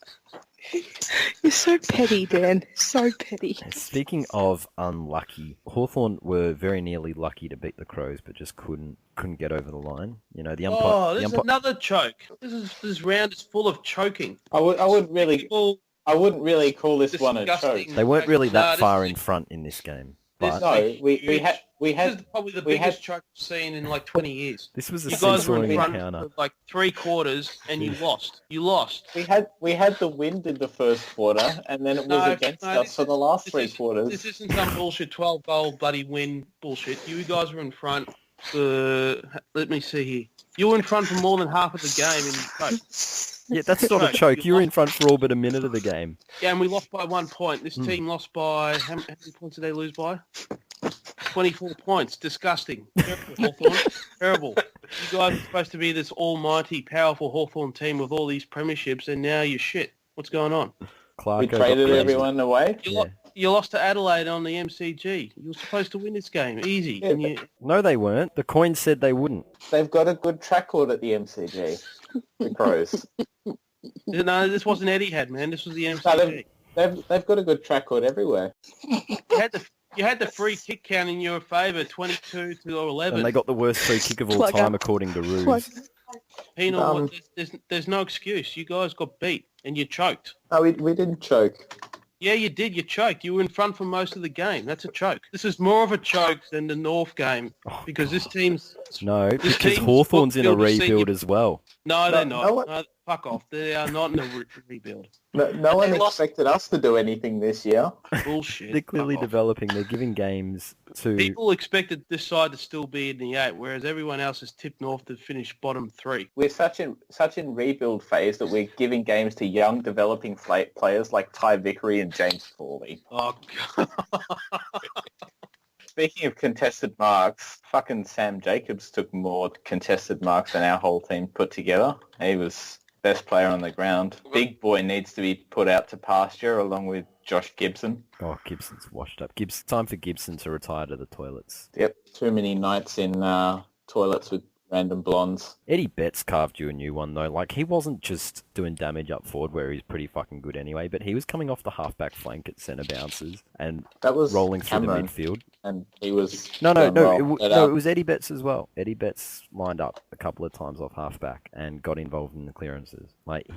[SPEAKER 3] You're so petty, Dan. So petty.
[SPEAKER 5] Speaking of unlucky, Hawthorn were very nearly lucky to beat the Crows, but just couldn't get over the line. You know, the umpire.
[SPEAKER 2] Oh,
[SPEAKER 5] the
[SPEAKER 2] this is
[SPEAKER 5] umpire
[SPEAKER 2] another choke. This round is full of choking.
[SPEAKER 6] I wouldn't really
[SPEAKER 2] People
[SPEAKER 6] call this one a choke.
[SPEAKER 2] disgusting.
[SPEAKER 5] they weren't really that
[SPEAKER 2] this
[SPEAKER 5] far
[SPEAKER 2] is-
[SPEAKER 5] in front in this game,
[SPEAKER 2] this
[SPEAKER 5] but
[SPEAKER 2] is
[SPEAKER 6] No,
[SPEAKER 2] a
[SPEAKER 6] we
[SPEAKER 2] huge- This is probably the
[SPEAKER 6] we had-
[SPEAKER 2] biggest choke I've seen in like 20 years.
[SPEAKER 5] this was a
[SPEAKER 2] You guys were
[SPEAKER 5] sensory
[SPEAKER 2] in front
[SPEAKER 5] encounter.
[SPEAKER 2] for like 3 quarters and you lost. You lost.
[SPEAKER 6] we had the wind in the first quarter, and then it was
[SPEAKER 2] No,
[SPEAKER 6] against
[SPEAKER 2] no,
[SPEAKER 6] us
[SPEAKER 2] this
[SPEAKER 6] for the
[SPEAKER 2] is-
[SPEAKER 6] last
[SPEAKER 2] this
[SPEAKER 6] 3
[SPEAKER 2] is-
[SPEAKER 6] quarters.
[SPEAKER 2] This isn't some bullshit 12-goal bloody win bullshit. You guys were in front. Let me see here. You were in front for more than half of the game and you choked.
[SPEAKER 5] Yeah, that's not a
[SPEAKER 2] Choke.
[SPEAKER 5] choke. You were
[SPEAKER 2] lost.
[SPEAKER 5] in front for all but a minute of the game.
[SPEAKER 2] Yeah, and we lost by 1 point. This team lost by how many points did they lose by? 24 points. Disgusting. Terrible, Hawthorn. Terrible. You guys are supposed to be this almighty, powerful Hawthorn team with all these premierships, and now you're shit. What's going on?
[SPEAKER 5] Clarko
[SPEAKER 6] We
[SPEAKER 5] got
[SPEAKER 6] traded
[SPEAKER 5] blamed.
[SPEAKER 6] everyone away.
[SPEAKER 2] You lost to Adelaide on the MCG. You were supposed to win this game. Easy.
[SPEAKER 6] Yeah,
[SPEAKER 2] And you,
[SPEAKER 5] No, they weren't. The coin said they wouldn't.
[SPEAKER 6] They've got a good track record at the MCG. The Crows.
[SPEAKER 2] no, this wasn't Etihad, man. This was the
[SPEAKER 6] No,
[SPEAKER 2] MCG.
[SPEAKER 6] they've got a good track record everywhere.
[SPEAKER 2] You had the free kick count in your favour, 22 to 11.
[SPEAKER 5] And they got the worst free kick of all
[SPEAKER 3] Plug
[SPEAKER 5] time,
[SPEAKER 3] up.
[SPEAKER 5] according to Ruse.
[SPEAKER 3] Plug.
[SPEAKER 2] Penal, there's no excuse. You guys got beat and you choked.
[SPEAKER 6] No, we didn't choke.
[SPEAKER 2] Yeah, you did. You choked. You were in front for most of the game. That's a choke. This is more of a choke than the North game
[SPEAKER 5] Oh,
[SPEAKER 2] because this team's...
[SPEAKER 5] No,
[SPEAKER 2] This
[SPEAKER 5] because
[SPEAKER 2] team's
[SPEAKER 5] Hawthorn's in a
[SPEAKER 2] football to see
[SPEAKER 5] rebuild
[SPEAKER 2] you-
[SPEAKER 5] as well.
[SPEAKER 2] No, they're
[SPEAKER 6] No,
[SPEAKER 2] not.
[SPEAKER 6] no one-
[SPEAKER 2] No, fuck off. They are not in a rebuild.
[SPEAKER 6] No one
[SPEAKER 4] They lost-
[SPEAKER 6] expected us to do anything this year.
[SPEAKER 2] Bullshit.
[SPEAKER 5] They're clearly
[SPEAKER 2] Fuck off.
[SPEAKER 5] developing. They're giving games to...
[SPEAKER 2] People expected this side to still be in the 8, whereas everyone else has tipped North to finish bottom 3.
[SPEAKER 6] We're such in rebuild phase that we're giving games to young developing players like Ty Vickery and James Foley.
[SPEAKER 2] Oh, God.
[SPEAKER 6] speaking of contested marks, fucking Sam Jacobs took more contested marks than our whole team put together. He was best player on the ground. Big boy needs to be put out to pasture along with Josh Gibson.
[SPEAKER 5] Oh, Gibson's washed up. Time for Gibson to retire to the toilets.
[SPEAKER 6] Yep, too many nights in toilets with random blondes.
[SPEAKER 5] Eddie Betts carved you a new one, though. Like, he wasn't just doing damage up forward where he's pretty fucking good anyway, but he was coming off the halfback flank at centre bounces and
[SPEAKER 6] that was
[SPEAKER 5] rolling
[SPEAKER 6] Cameron,
[SPEAKER 5] through the midfield.
[SPEAKER 6] And he was...
[SPEAKER 5] No, it was Eddie Betts as well. Eddie Betts lined up a couple of times off halfback and got involved in the clearances. Like,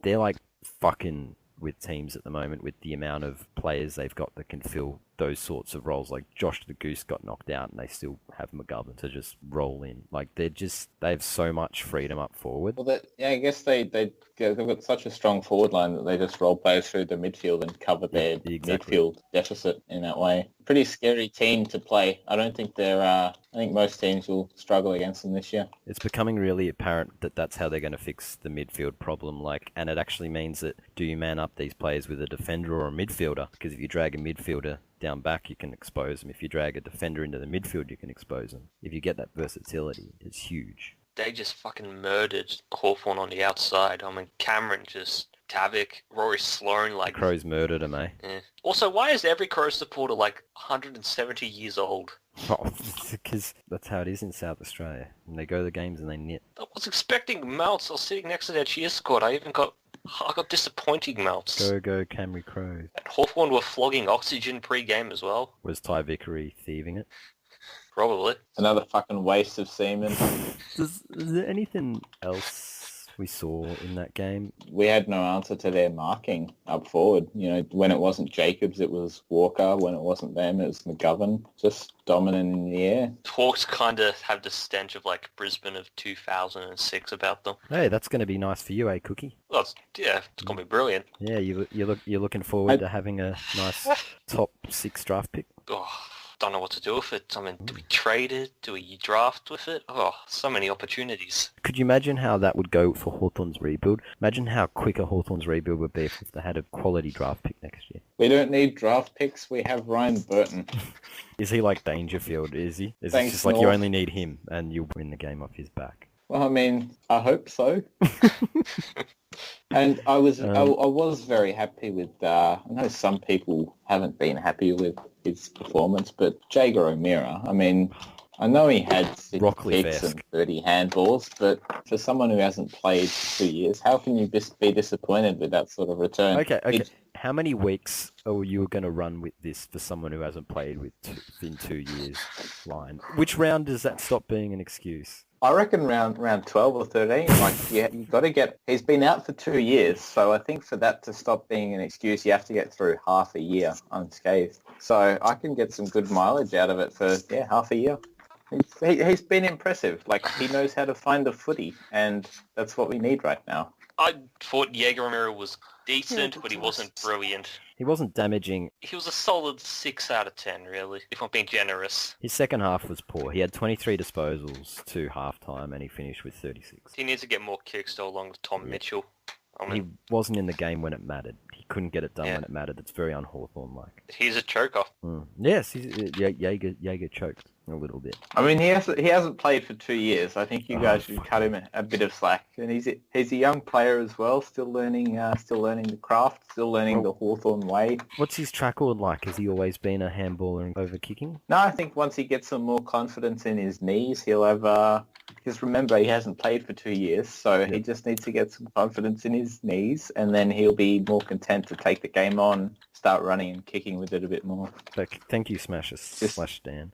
[SPEAKER 5] they're like fucking with teams at the moment with the amount of players they've got that can fill those sorts of roles. Like Josh the Goose got knocked out and they still have McGovern to just roll in. Like they have so much freedom up forward.
[SPEAKER 6] Well, I guess they've got such a strong forward line that they just roll players through the midfield and cover their midfield deficit in that way. Pretty scary team to play. I don't think I think most teams will struggle against them this year.
[SPEAKER 5] It's becoming really apparent that that's how they're going to fix the midfield problem. And it actually means that do you man up these players with a defender or a midfielder? Because if you drag a midfielder down back, you can expose them. If you drag a defender into the midfield, you can expose them. If you get that versatility, it's huge.
[SPEAKER 4] They just fucking murdered Hawthorn on the outside. I mean, Cameron just... Tavik, Rory Sloan, like...
[SPEAKER 5] The Crows murdered him, eh?
[SPEAKER 4] Yeah. Also, why is every Crow supporter, 170 years old?
[SPEAKER 5] Oh, because that's how it is in South Australia. And they go to the games and they knit.
[SPEAKER 4] I was expecting Mounts. I was sitting next to their cheer squad. I got disappointing Mounts.
[SPEAKER 5] Go, Camry Crows.
[SPEAKER 4] And Hawthorn were flogging Oxygen pre-game as well.
[SPEAKER 5] Was Ty Vickery thieving it?
[SPEAKER 4] Probably.
[SPEAKER 6] Another fucking waste of semen.
[SPEAKER 5] Is there anything else we saw in that game?
[SPEAKER 6] We had no answer to their marking up forward. When it wasn't Jacobs, it was Walker. When it wasn't them, it was McGovern. Just dominant in the air.
[SPEAKER 4] Hawks kind of have the stench of Brisbane of 2006 about them.
[SPEAKER 5] Hey, that's going to be nice for you, eh, Cookie?
[SPEAKER 4] Well, it's going to be brilliant.
[SPEAKER 5] Yeah, you're looking forward to having a nice top 6 draft pick.
[SPEAKER 4] Oh, don't know what to do with it. I mean, do we trade it? Do we draft with it? Oh, so many opportunities.
[SPEAKER 5] Could you imagine how that would go for Hawthorn's rebuild? Imagine how quick a Hawthorn's rebuild would be if they had a quality draft pick next year.
[SPEAKER 6] We don't need draft picks. We have Ryan Burton.
[SPEAKER 5] Is he like Dangerfield, is he? Is
[SPEAKER 6] Thanks,
[SPEAKER 5] it just like
[SPEAKER 6] North.
[SPEAKER 5] You only need him and you'll win the game off his back?
[SPEAKER 6] Well, I mean, I hope so. And I was very happy with, I know some people haven't been happy with his performance, but Jager O'Meara, I mean, I know he had 6 kicks and 30 handballs, but for someone who hasn't played for 2 years, how can you be disappointed with that sort of return?
[SPEAKER 5] Okay. How many weeks are you going to run with this for someone who hasn't played within 2 years line? Which round does that stop being an excuse?
[SPEAKER 6] I reckon round 12 or 13. You got to get... He's been out for 2 years, so I think for that to stop being an excuse, you have to get through half a year unscathed. So I can get some good mileage out of it for, half a year. He's been impressive. He knows how to find the footy, and that's what we need right now.
[SPEAKER 4] I thought Jaeger Romero was decent, but he wasn't brilliant.
[SPEAKER 5] He wasn't damaging.
[SPEAKER 4] He was a solid 6 out of 10, really, if I'm being generous.
[SPEAKER 5] His second half was poor. He had 23 disposals to half-time, and he finished with 36.
[SPEAKER 4] He needs to get more kicks, though, along with Tom Mitchell.
[SPEAKER 5] He wasn't in the game when it mattered. He couldn't get it done when it mattered. It's very un-Hawthorn-like.
[SPEAKER 4] He's a choker.
[SPEAKER 5] Yes, Jaeger choked a little bit.
[SPEAKER 6] I mean, he hasn't played for 2 years. I think you guys should cut him a bit of slack. And he's a young player as well, still learning the craft, still learning the Hawthorn way.
[SPEAKER 5] What's his trackord like? Has he always been a handballer and over kicking?
[SPEAKER 6] No, I think once he gets some more confidence in his knees, he'll have. Because remember, he hasn't played for 2 years, so he just needs to get some confidence in his knees, and then he'll be more content to take the game on, start running and kicking with it a bit more.
[SPEAKER 5] Thank you, Stan.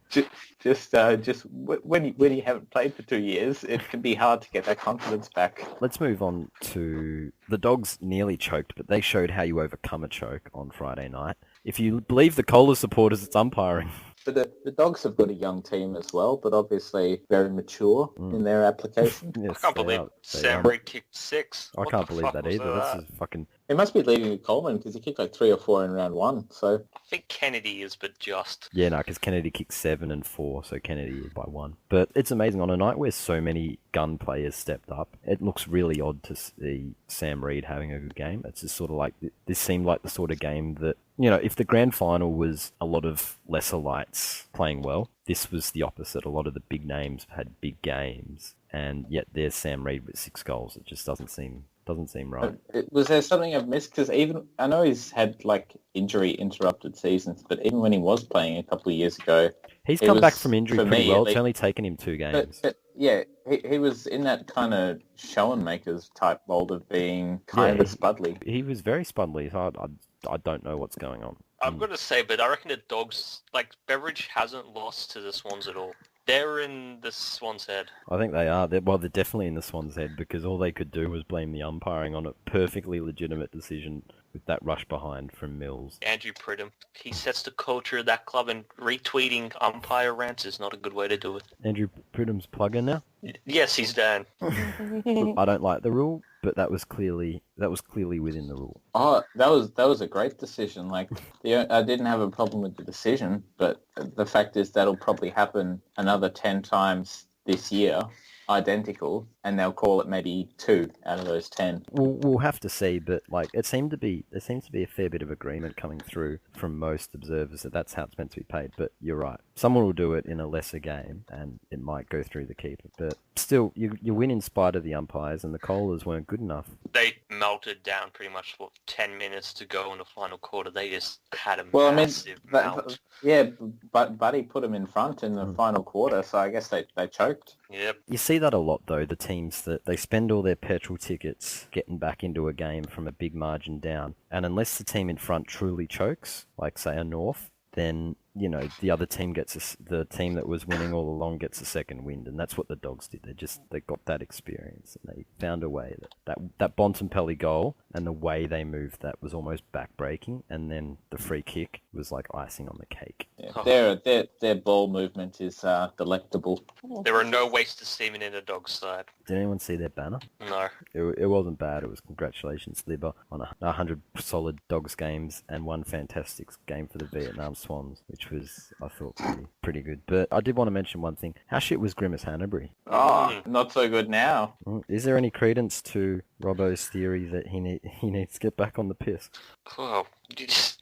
[SPEAKER 6] Just when you haven't played for 2 years, it can be hard to get that confidence back.
[SPEAKER 5] Let's move on to the Dogs. Nearly choked, but they showed how you overcome a choke on Friday night. If you believe the Kohler supporters, it's umpiring.
[SPEAKER 6] But the Dogs have got a young team as well, but obviously very mature in their application.
[SPEAKER 5] Yes,
[SPEAKER 4] I can't believe Sam Reid kicked 6.
[SPEAKER 5] I can't believe that either. That's just fucking...
[SPEAKER 6] He must be leading Coleman because he kicked 3 or 4 in round 1. So
[SPEAKER 4] I think Kennedy is, but just.
[SPEAKER 5] Yeah, no, because Kennedy kicked 7 and 4, so Kennedy is by 1. But it's amazing on a night where so many gun players stepped up. It looks really odd to see Sam Reid having a good game. It's just sort of like this seemed like the sort of game that if the grand final was a lot of lesser lights playing well, this was the opposite. A lot of the big names had big games, and yet there's Sam Reid with 6 goals. It just doesn't seem right.
[SPEAKER 6] Was there something I've missed? Because even I know he's had like injury interrupted seasons, but even when he was playing a couple of years ago,
[SPEAKER 5] He's come back from injury pretty well. It's only taken him 2 games.
[SPEAKER 6] But yeah, he was in that kind of show and makers type mold of being kind of spudly.
[SPEAKER 5] He was very spudly. I don't know what's going on.
[SPEAKER 4] I'm going to say, but I reckon the Dogs, like, Beveridge hasn't lost to the Swans at all. They're in the Swan's Head.
[SPEAKER 5] I think they are. They're definitely in the Swan's Head because all they could do was blame the umpiring on a perfectly legitimate decision with that rush behind from Mills.
[SPEAKER 4] Andrew Pridham, he sets the culture of that club, and retweeting umpire rants is not a good way to do it.
[SPEAKER 5] Andrew Pridham's plugger now?
[SPEAKER 4] Yes, he's done.
[SPEAKER 5] I don't like the rule, but that was clearly within the rule.
[SPEAKER 6] Oh, that was a great decision. Like, I didn't have a problem with the decision, but the fact is that'll probably happen another 10 times this year, identical, and they'll call it maybe 2 out of those 10.
[SPEAKER 5] We'll have to see, but like there seems to be a fair bit of agreement coming through from most observers that that's how it's meant to be paid. But you're right, someone will do it in a lesser game, and it might go through the keeper. But still, you win in spite of the umpires, and the Kohlers weren't good enough.
[SPEAKER 4] They melted down pretty much for 10 minutes to go in the final quarter. They just had a massive melt.
[SPEAKER 6] Yeah, but Buddy put them in front in the final quarter, so I guess they choked.
[SPEAKER 4] Yep.
[SPEAKER 5] You see that a lot, though, the teams that they spend all their petrol tickets getting back into a game from a big margin down, and unless the team in front truly chokes, like, say, a North, then, the other team the team that was winning all along gets a second wind, and that's what the Dogs did. They got that experience, and they found a way that Bontempelli goal and the way they moved that was almost back-breaking, and then the free kick was like icing on the cake.
[SPEAKER 6] Yeah, their ball movement is delectable.
[SPEAKER 4] There were no wasted semen in the Dogs' side.
[SPEAKER 5] Did anyone see their banner?
[SPEAKER 4] No.
[SPEAKER 5] It wasn't bad. It was congratulations, Libba, on 100 solid Dogs games and 1 fantastic game for the Vietnam Swans, which was, I thought, pretty good. But I did want to mention one thing. How shit was Grimace Hanbury?
[SPEAKER 6] Oh, not so good now.
[SPEAKER 5] Is there any credence to Robbo's theory that he needs to get back on the piss?
[SPEAKER 4] Well,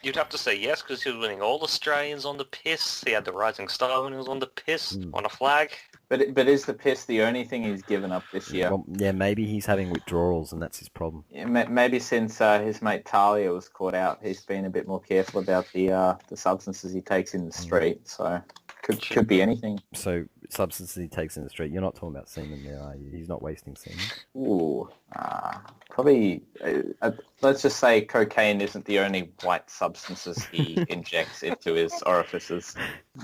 [SPEAKER 4] you'd have to say yes, because he was winning all Australians on the piss. He had the Rising Star when he was on the piss, on a flag.
[SPEAKER 6] But is the piss the only thing he's given up this year?
[SPEAKER 5] Well, yeah, maybe he's having withdrawals and that's his problem.
[SPEAKER 6] Yeah, maybe since his mate Talia was caught out, he's been a bit more careful about the substances he takes in the street. So could be anything.
[SPEAKER 5] So substances he takes in the street. You're not talking about semen there, are you? He's not wasting semen.
[SPEAKER 6] Ooh, probably. Let's just say cocaine isn't the only white substances he injects into his orifices.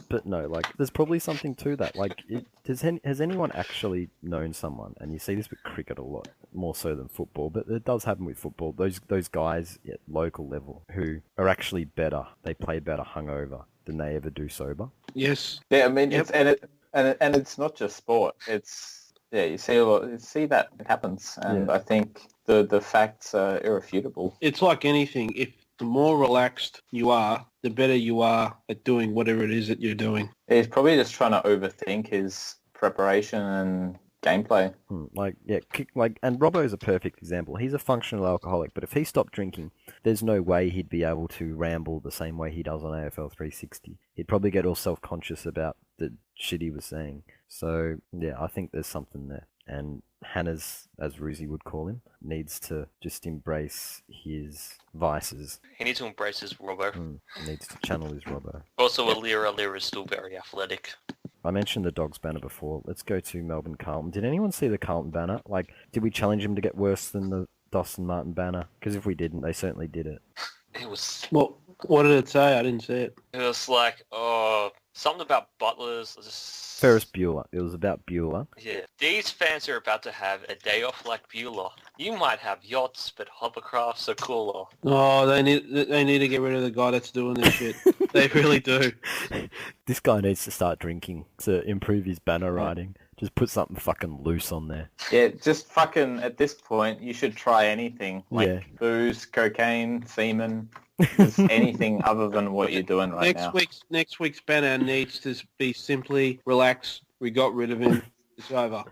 [SPEAKER 5] But no, like, there's probably something to that. Like, has anyone actually known someone, and you see this with cricket a lot, more so than football, but it does happen with football, those guys at local level who are actually better, they play better hungover than they ever do sober?
[SPEAKER 2] Yes.
[SPEAKER 6] Yeah, I mean, yep. And it's not just sport. It's, you see that it happens, and I think the facts are irrefutable.
[SPEAKER 2] It's like anything. If the more relaxed you are, the better you are at doing whatever it is that you're doing.
[SPEAKER 6] He's probably just trying to overthink his preparation and gameplay.
[SPEAKER 5] And Robbo's a perfect example. He's a functional alcoholic, but if he stopped drinking, there's no way he'd be able to ramble the same way he does on AFL 360. He'd probably get all self-conscious about the shit he was saying. So, yeah, I think there's something there. And Hannah's, as Ruzi would call him, needs to just embrace his vices.
[SPEAKER 4] He needs to embrace his Robbo.
[SPEAKER 5] He needs to channel his Robbo.
[SPEAKER 4] Also, Alira is still very athletic.
[SPEAKER 5] I mentioned the Dogs banner before. Let's go to Melbourne Carlton. Did anyone see the Carlton banner? Like, did we challenge him to get worse than the Dawson Martin banner? Because if we didn't, they certainly did it.
[SPEAKER 4] It was...
[SPEAKER 2] Well, what did it say? I didn't see it.
[SPEAKER 4] It was like, something about butlers.
[SPEAKER 5] Ferris Bueller. It was about Bueller.
[SPEAKER 4] Yeah. These fans are about to have a day off like Bueller. You might have yachts, but hovercrafts are cooler.
[SPEAKER 2] Oh, they need to get rid of the guy that's doing this shit. They really do.
[SPEAKER 5] This guy needs to start drinking to improve his banner writing. Just put something fucking loose on there.
[SPEAKER 6] Yeah, just fucking, at this point, you should try anything. Like booze, cocaine, semen, just anything other than what you're doing right now.
[SPEAKER 2] Next week's banner needs to be simply, relax, we got rid of him, it's over.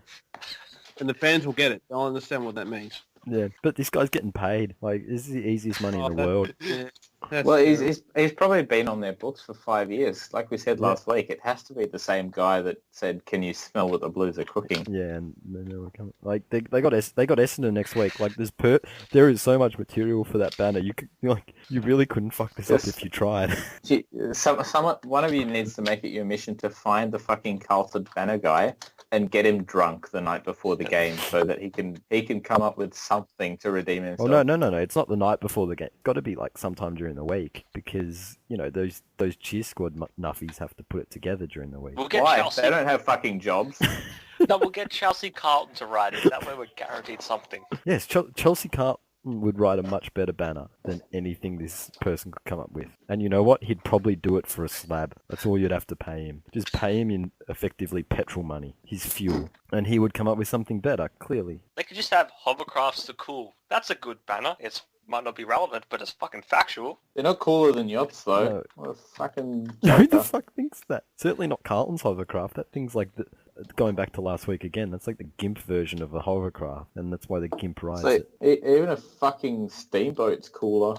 [SPEAKER 2] And the fans will get it. They'll understand what that means.
[SPEAKER 5] Yeah, but this guy's getting paid. Like, this is the easiest money in the world.
[SPEAKER 2] Yeah.
[SPEAKER 6] Well, he's probably been on their books for 5 years. Like we said last week, it has to be the same guy that said, "Can you smell what the Blues are cooking?"
[SPEAKER 5] Yeah, and they were coming. Like they got Essendon next week. Like there is so much material for that banner. You really couldn't fuck this up if you tried.
[SPEAKER 6] One of you needs to make it your mission to find the fucking Carlton banner guy and get him drunk the night before the game so that he can come up with something to redeem himself.
[SPEAKER 5] Oh no! It's not the night before the game. Got to be like sometime during the week because those cheer squad nuffies have to put it together during the week.
[SPEAKER 4] We'll get
[SPEAKER 6] Why?
[SPEAKER 4] Chelsea.
[SPEAKER 6] They don't have fucking jobs.
[SPEAKER 4] No, we'll get Chelsea Carlton to write it. That way we're guaranteed something.
[SPEAKER 5] Yes, Chelsea Carlton would write a much better banner than anything this person could come up with. And you know what? He'd probably do it for a slab. That's all you'd have to pay him. Just pay him in effectively petrol money, his fuel. And he would come up with something better, clearly.
[SPEAKER 4] They could just have hovercrafts are cool. That's a good banner. It might not be relevant, but it's fucking factual.
[SPEAKER 6] They're not cooler than yachts, though.
[SPEAKER 5] No.
[SPEAKER 6] What a fucking...
[SPEAKER 5] Who the fuck thinks that? Certainly not Carlton's hovercraft. That thing's like going back to last week again, that's like the GIMP version of a hovercraft, and that's why the GIMP rides it.
[SPEAKER 6] Even a fucking steamboat's cooler.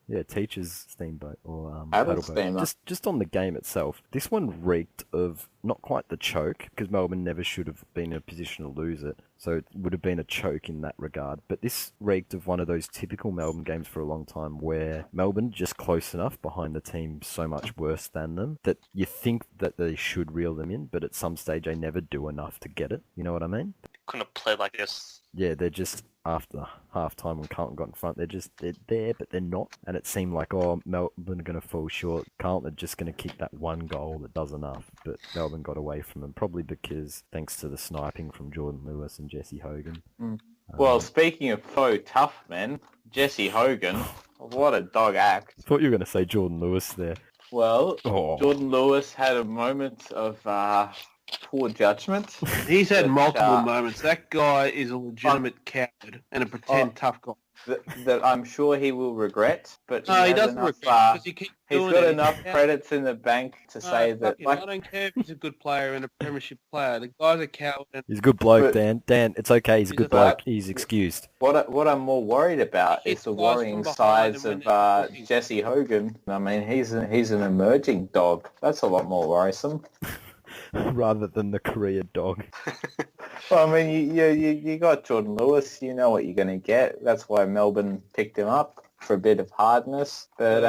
[SPEAKER 5] Yeah, Teacher's Steamboat or
[SPEAKER 6] Paddle
[SPEAKER 5] Paddleboat.
[SPEAKER 6] steamer.
[SPEAKER 5] Just on the game itself, this one reeked of not quite the choke, because Melbourne never should have been in a position to lose it, so it would have been a choke in that regard. But this reeked of one of those typical Melbourne games for a long time, where Melbourne just close enough behind the team so much worse than them that you think that they should reel them in, but at some stage they never do enough to get it. You know what I mean?
[SPEAKER 4] Couldn't have played like this.
[SPEAKER 5] Yeah, they're just, after half-time when Carlton got in front, they're there, but they're not. And it seemed like, Melbourne are going to fall short. Carlton are just going to kick that one goal that does enough. But Melbourne got away from them, probably because, thanks to the sniping from Jordan Lewis and Jesse Hogan.
[SPEAKER 6] Well, speaking of faux tough men, Jesse Hogan, what a dog act.
[SPEAKER 5] I thought you were going to say Jordan Lewis there.
[SPEAKER 6] Well, Jordan Lewis had a moment of poor judgment.
[SPEAKER 2] He's had multiple moments. That guy is a legitimate coward and a pretend tough guy.
[SPEAKER 6] That I'm sure he will regret, but
[SPEAKER 2] No, he doesn't regret because he keeps
[SPEAKER 6] he's
[SPEAKER 2] doing
[SPEAKER 6] got
[SPEAKER 2] it.
[SPEAKER 6] enough credits in the bank to say that.
[SPEAKER 2] I don't care if he's a good player and a premiership player. The guy's a coward. And
[SPEAKER 5] He's a good bloke,
[SPEAKER 6] But-
[SPEAKER 5] Dan, it's okay, he's a good bloke. He's excused.
[SPEAKER 6] What I'm more worried about
[SPEAKER 2] Hits
[SPEAKER 6] is the
[SPEAKER 2] guys from
[SPEAKER 6] worrying
[SPEAKER 2] behind
[SPEAKER 6] size
[SPEAKER 2] and
[SPEAKER 6] of
[SPEAKER 2] when they're looking.
[SPEAKER 6] Jesse Hogan. I mean, he's an emerging dog. That's a lot more worrisome.
[SPEAKER 5] Rather than the Korea dog.
[SPEAKER 6] Well, I mean, you got Jordan Lewis. You know what you're going to get. That's why Melbourne picked him up for a bit of hardness. But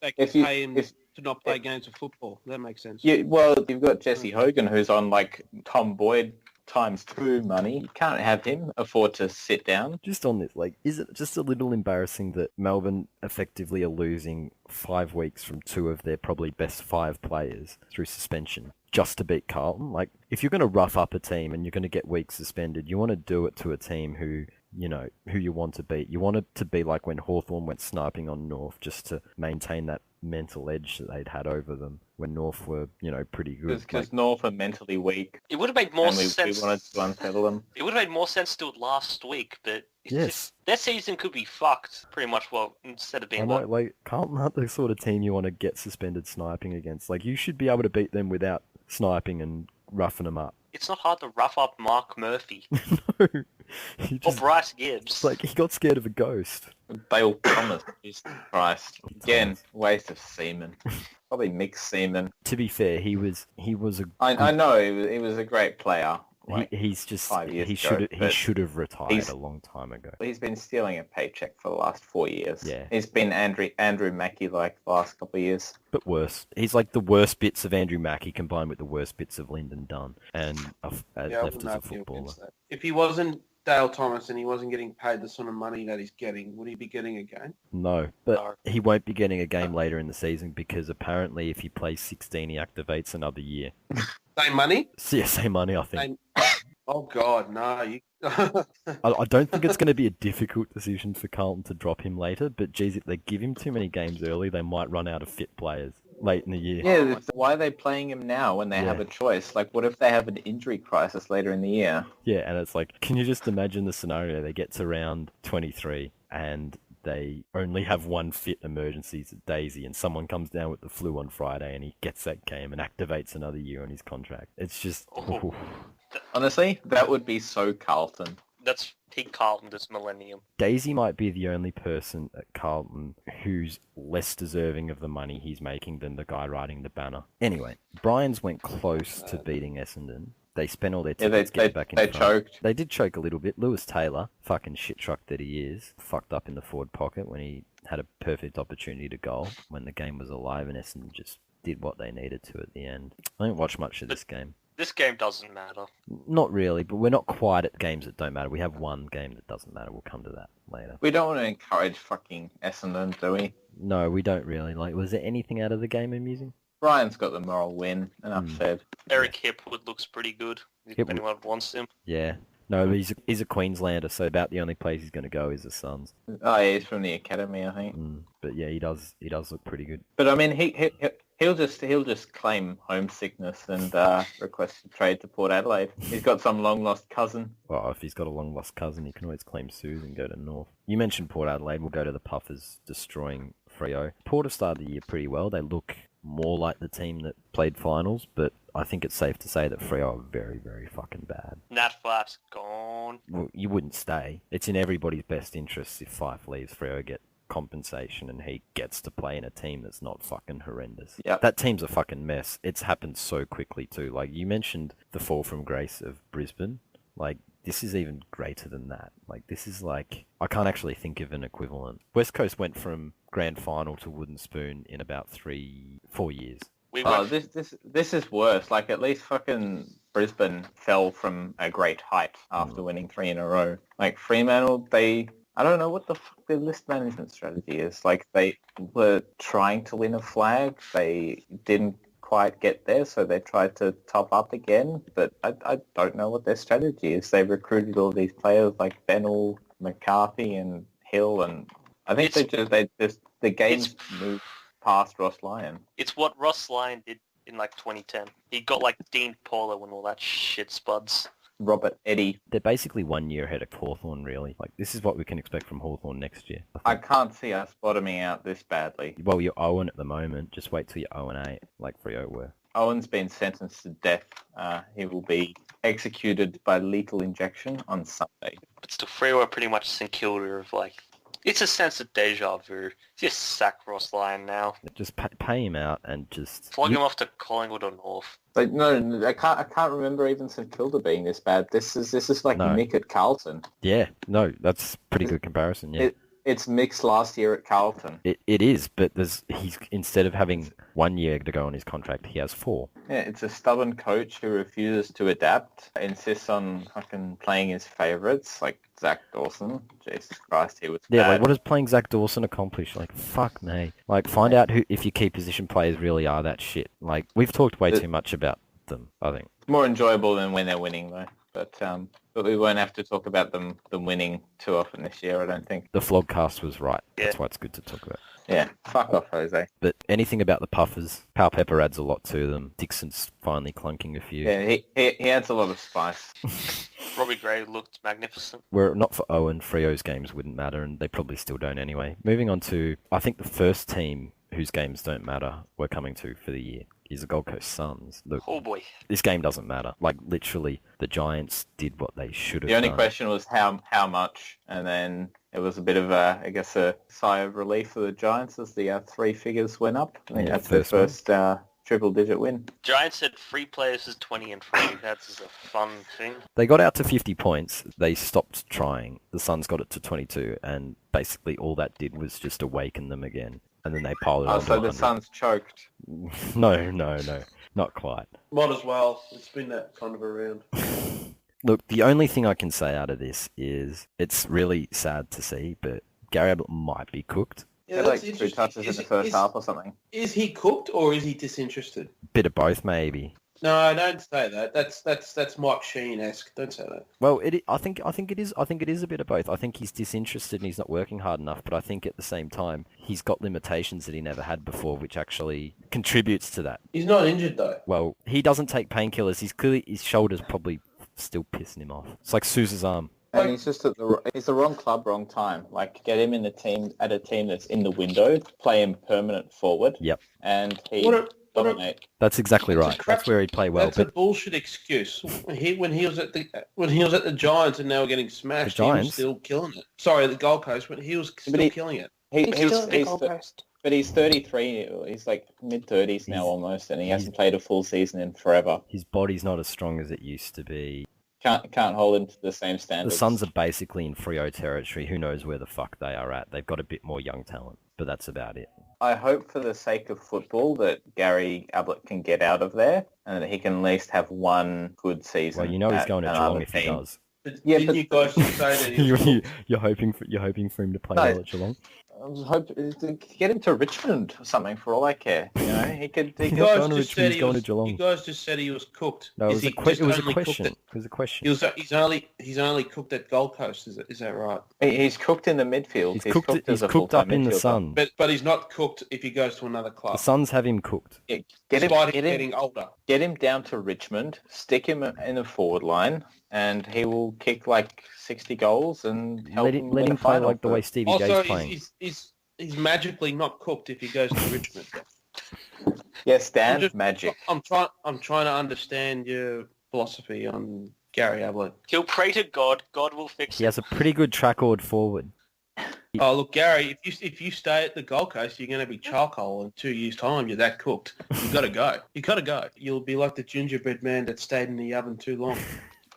[SPEAKER 2] they can
[SPEAKER 6] if you-
[SPEAKER 2] pay him
[SPEAKER 6] if-
[SPEAKER 2] to not play games of football. That makes sense.
[SPEAKER 6] you've got Jesse Hogan, who's on like Tom Boyd ×2 money. You can't have him afford to sit down.
[SPEAKER 5] Just on this, like, is it just a little embarrassing that Melbourne effectively are losing 5 weeks from 2 of their probably best 5 players through suspension just to beat Carlton? Like, if you're going to rough up a team and you're going to get weeks suspended, you want to do it to a team who you want to beat. You want it to be like when Hawthorn went sniping on North just to maintain that mental edge that they'd had over them when North were, pretty good.
[SPEAKER 6] Because North are mentally weak.
[SPEAKER 4] It would have made more
[SPEAKER 6] and we
[SPEAKER 4] sense.
[SPEAKER 6] wanted to unsettle them.
[SPEAKER 4] It would have made more sense to do it last week, but it's
[SPEAKER 5] Yes.
[SPEAKER 4] just, their season could be fucked pretty much. Well, instead of
[SPEAKER 5] I
[SPEAKER 4] being
[SPEAKER 5] know,
[SPEAKER 4] what
[SPEAKER 5] like, Carlton aren't the sort of team you want to get suspended sniping against. Like, you should be able to beat them without sniping and roughing them up.
[SPEAKER 4] it's not hard to rough up Mark Murphy
[SPEAKER 5] No. He
[SPEAKER 4] or
[SPEAKER 5] just,
[SPEAKER 4] Bryce Gibbs.
[SPEAKER 5] it's like, he got scared of a ghost.
[SPEAKER 6] Dale Thomas, Jesus Christ. Again, waste of semen. Probably mixed semen.
[SPEAKER 5] To be fair, he was a
[SPEAKER 6] I know he was a great player. Like,
[SPEAKER 5] he's just
[SPEAKER 6] 5 years
[SPEAKER 5] he
[SPEAKER 6] ago,
[SPEAKER 5] should have retired
[SPEAKER 6] he's-
[SPEAKER 5] a long time ago.
[SPEAKER 6] he's been stealing a paycheck for the last 4 years.
[SPEAKER 5] Yeah.
[SPEAKER 6] He's been Andrew Mackey like the last couple of years.
[SPEAKER 5] But worse. He's like the worst bits of Andrew Mackey combined with the worst bits of Lyndon Dunn and
[SPEAKER 2] I
[SPEAKER 5] left
[SPEAKER 2] wouldn't
[SPEAKER 5] as a
[SPEAKER 2] argue
[SPEAKER 5] footballer.
[SPEAKER 2] against that. If he wasn't Dale Thomas and he wasn't getting paid the sort of money that he's getting, would he be getting a game?
[SPEAKER 5] No, but
[SPEAKER 4] No.
[SPEAKER 5] he won't be getting a game later in the season because apparently if he plays 16, he activates another year.
[SPEAKER 2] Same money?
[SPEAKER 5] CSA money, I think.
[SPEAKER 2] Same... Oh God, no!
[SPEAKER 5] I don't think it's going to be a difficult decision for Carlton to drop him later, but geez, if they give him too many games early, they might run out of fit players late in the year.
[SPEAKER 6] Yeah, why are they playing him now when they have
[SPEAKER 5] Yeah.
[SPEAKER 6] a choice? Like, what if they have an injury crisis later in the year?
[SPEAKER 5] Yeah, and it's like, can you just imagine the scenario? They get to round 23 and they only have one fit emergency at Daisy, and someone comes down with the flu on Friday and he gets that game and activates another year on his contract. It's just...
[SPEAKER 4] Oh.
[SPEAKER 6] Honestly, that would be so Carlton.
[SPEAKER 4] That's peak Carlton this millennium.
[SPEAKER 5] Daisy might be the only person at Carlton who's less deserving of the money he's making than the guy riding the banner. Anyway, Bryans went close to beating Essendon. They spent all their tickets getting back in front.
[SPEAKER 6] They choked.
[SPEAKER 5] They did choke a little bit. Lewis Taylor, fucking shit truck that he is, fucked up in the forward pocket when he had a perfect opportunity to goal when the game was alive, and Essendon just did what they needed to at the end. I didn't watch much of this game.
[SPEAKER 4] This game doesn't matter.
[SPEAKER 5] Not really, but we're not quite at games that don't matter. We have one game that doesn't matter. We'll come to that later.
[SPEAKER 6] We don't want to encourage fucking Essendon, do we?
[SPEAKER 5] No, we don't really. Like, was there anything out of the game amusing?
[SPEAKER 6] Brian's got the moral win, enough said.
[SPEAKER 4] Eric Hipwood looks pretty good. If
[SPEAKER 5] Hipwood.
[SPEAKER 4] anyone wants him.
[SPEAKER 5] Yeah. No, but he's a Queenslander, so about the only place he's going to go is the Suns.
[SPEAKER 6] Oh, yeah, he's from the academy, I think.
[SPEAKER 5] But yeah, he does look pretty good.
[SPEAKER 6] But I mean, he'll just claim homesickness and request a trade to Port Adelaide. He's got some long lost cousin.
[SPEAKER 5] Well, if he's got a long lost cousin, he can always claim Suze and go to North. You mentioned Port Adelaide. We'll go to the Puffers destroying Freo. Port have started the year pretty well. They look more like the team that played finals, but I think it's safe to say that Freo are very, very fucking bad.
[SPEAKER 4] Nat Flap's gone.
[SPEAKER 5] Well, you wouldn't stay. It's in everybody's best interest if Fife leaves, Freo get compensation and he gets to play in a team that's not fucking horrendous.
[SPEAKER 6] Yep.
[SPEAKER 5] That team's a fucking mess. It's happened so quickly too. Like, you mentioned the fall from grace of Brisbane. Like, this is even greater than that. Like, this is like... I can't actually think of an equivalent. West Coast went from grand final to wooden spoon in about 3-4 years.
[SPEAKER 6] This is worse. Like, at least fucking Brisbane fell from a great height after winning 3 in a row. Like, Fremantle, I don't know what the fuck their list management strategy is. Like, they were trying to win a flag. They didn't quite get there, so they tried to top up again. But I don't know what their strategy is. They recruited all these players like Penal, McCarthy, and Hill, and I think the games moved past Ross Lyon.
[SPEAKER 4] It's what Ross Lyon did in like 2010. He got like Dean Paulo and all that shit spuds.
[SPEAKER 6] Robert Eddy.
[SPEAKER 5] They're basically 1 year ahead of Hawthorn, really. Like, this is what we can expect from Hawthorn next year.
[SPEAKER 6] I can't see us bottoming out this badly.
[SPEAKER 5] Well, you're Owen at the moment. Just wait till you're 0-8, like Freo were.
[SPEAKER 6] Owen's been sentenced to death. He will be executed by lethal injection on Sunday.
[SPEAKER 4] But still, Freo are pretty much St Kilda of like... It's a sense of deja vu. Just sack Ross Lyon now.
[SPEAKER 5] Just pay him out and just...
[SPEAKER 4] Flog him off to Collingwood or North.
[SPEAKER 6] But no, I can't remember even St Kilda being this bad. This is like Mick at Carlton.
[SPEAKER 5] Yeah, no, that's a pretty good comparison, yeah.
[SPEAKER 6] It's Mick's last year at Carlton.
[SPEAKER 5] It is, but he's instead of having 1 year to go on his contract, he has 4.
[SPEAKER 6] Yeah, it's a stubborn coach who refuses to adapt, insists on fucking playing his favourites, like Zach Dawson. Jesus Christ, he was bad.
[SPEAKER 5] Like, what does playing Zach Dawson accomplish? Like, fuck me. Like, find out if your key position players really are that shit. Like, we've talked way too much about them, I think.
[SPEAKER 6] It's more enjoyable than when they're winning, though. But we won't have to talk about them winning too often this year, I don't think.
[SPEAKER 5] The Flogcast was right. Yeah. That's why it's good to talk about.
[SPEAKER 6] Yeah, fuck off, Jose.
[SPEAKER 5] But anything about the Puffers, Pal Pepper adds a lot to them. Dixon's finally clunking a few.
[SPEAKER 6] Yeah, he adds a lot of spice.
[SPEAKER 4] Robbie Gray looked magnificent.
[SPEAKER 5] Were it not for Owen, Freo's games wouldn't matter, and they probably still don't anyway. Moving on to, I think, the first team whose games don't matter we're coming to for the year is the Gold Coast Suns. Look,
[SPEAKER 4] oh boy.
[SPEAKER 5] This game doesn't matter. Like, literally, the Giants did what they should have
[SPEAKER 6] done. The only
[SPEAKER 5] done.
[SPEAKER 6] question was how much, and then it was a bit of a sigh of relief for the Giants as the 3 figures went up. I think that's their first triple-digit win.
[SPEAKER 4] Giants had 3 players as 20 and 3. That's a fun thing.
[SPEAKER 5] They got out to 50 points. They stopped trying. The Suns got it to 22, and basically all that did was just awaken them again. And then they piled it on to 100.
[SPEAKER 6] So the Suns choked.
[SPEAKER 5] No, not quite.
[SPEAKER 2] Might as well. It's been that kind of a round.
[SPEAKER 5] Look, the only thing I can say out of this is it's really sad to see, but Gary Ablett might be cooked.
[SPEAKER 2] Yeah,
[SPEAKER 6] that's like 2 touches in the first half or something.
[SPEAKER 2] Is he cooked or is he disinterested?
[SPEAKER 5] Bit of both, maybe.
[SPEAKER 2] No, don't say that. That's Mike Sheen-esque. Don't say that.
[SPEAKER 5] Well, I think it is a bit of both. I think he's disinterested and he's not working hard enough, but I think at the same time he's got limitations that he never had before, which actually contributes to that.
[SPEAKER 2] He's not injured though.
[SPEAKER 5] Well, he doesn't take painkillers. His shoulder's probably still pissing him off. It's like Sousa's arm.
[SPEAKER 6] And he's just he's the wrong club, wrong time. Like, get him in the team at a team that's in the window, play him permanent forward.
[SPEAKER 5] Yep.
[SPEAKER 6] And dominate.
[SPEAKER 5] That's exactly
[SPEAKER 2] It's a
[SPEAKER 5] right.
[SPEAKER 2] crap-
[SPEAKER 5] That's where he'd play well.
[SPEAKER 2] That's a
[SPEAKER 5] But
[SPEAKER 2] bullshit excuse. When he was at the Giants and they were getting smashed, he was
[SPEAKER 5] Giants?
[SPEAKER 2] still killing it. Sorry, the Gold Coast, when he was still killing it.
[SPEAKER 3] He's still at the Gold Coast.
[SPEAKER 6] But he's 33. He's like mid-30s now almost, and he hasn't played a full season in forever.
[SPEAKER 5] his body's not as strong as it used to be.
[SPEAKER 6] Can't hold him to the same
[SPEAKER 5] The
[SPEAKER 6] standards.
[SPEAKER 5] Suns are basically in Freo territory. Who knows where the fuck they are at? They've got a bit more young talent, but that's about it.
[SPEAKER 6] I hope for the sake of football that Gary Ablett can get out of there and that he can at least have one good season.
[SPEAKER 5] Well, you know he's
[SPEAKER 6] at
[SPEAKER 5] going to
[SPEAKER 6] another
[SPEAKER 5] Geelong if he
[SPEAKER 6] team.
[SPEAKER 5] does.
[SPEAKER 2] Didn't you guys just say that he was
[SPEAKER 5] You're hoping for him to play
[SPEAKER 6] No.
[SPEAKER 5] well at Geelong.
[SPEAKER 6] I was hoping to get him to Richmond or something for all I care. You know, he could.
[SPEAKER 5] He's
[SPEAKER 2] You
[SPEAKER 5] not
[SPEAKER 2] guys
[SPEAKER 5] going to
[SPEAKER 2] just
[SPEAKER 5] Richmond,
[SPEAKER 2] said
[SPEAKER 5] he's
[SPEAKER 2] he
[SPEAKER 5] going to
[SPEAKER 2] was.
[SPEAKER 5] Geelong.
[SPEAKER 2] You guys just said he was cooked.
[SPEAKER 5] No, it
[SPEAKER 2] Is
[SPEAKER 5] was a
[SPEAKER 2] he just
[SPEAKER 5] question.
[SPEAKER 2] only cooked at-
[SPEAKER 5] It was a question.
[SPEAKER 2] He's only cooked at Gold Coast. Is that right?
[SPEAKER 6] He's cooked in the midfield.
[SPEAKER 5] He's
[SPEAKER 6] He's
[SPEAKER 5] cooked.
[SPEAKER 6] cooked
[SPEAKER 5] He's
[SPEAKER 6] as a
[SPEAKER 5] cooked
[SPEAKER 6] full-time
[SPEAKER 5] up in the
[SPEAKER 6] midfielder.
[SPEAKER 5] Sun.
[SPEAKER 2] But he's not cooked if he goes to another club.
[SPEAKER 5] The Suns have him cooked.
[SPEAKER 6] Get
[SPEAKER 2] Despite
[SPEAKER 6] him
[SPEAKER 2] him getting older.
[SPEAKER 6] get him down to Richmond, stick him in the forward line, and he will kick like 60 goals and help
[SPEAKER 5] Let
[SPEAKER 6] him
[SPEAKER 5] him
[SPEAKER 6] win a
[SPEAKER 5] play
[SPEAKER 6] final.
[SPEAKER 5] like the way Stevie
[SPEAKER 2] Also,
[SPEAKER 5] J's playing.
[SPEAKER 2] he's magically not cooked if he goes to Richmond.
[SPEAKER 6] Yes, Dan,
[SPEAKER 2] I'm just-
[SPEAKER 6] magic.
[SPEAKER 2] I'm trying to understand your philosophy on Gary Ablett.
[SPEAKER 4] He'll pray to God. God will fix
[SPEAKER 5] He
[SPEAKER 4] it.
[SPEAKER 5] has a pretty good trackord forward.
[SPEAKER 2] Oh look, Gary, if you stay at the Gold Coast, you're going to be charcoal in 2 years' time. You're that cooked. You got to go. You got to go. You'll be like the gingerbread man that stayed in the oven too long.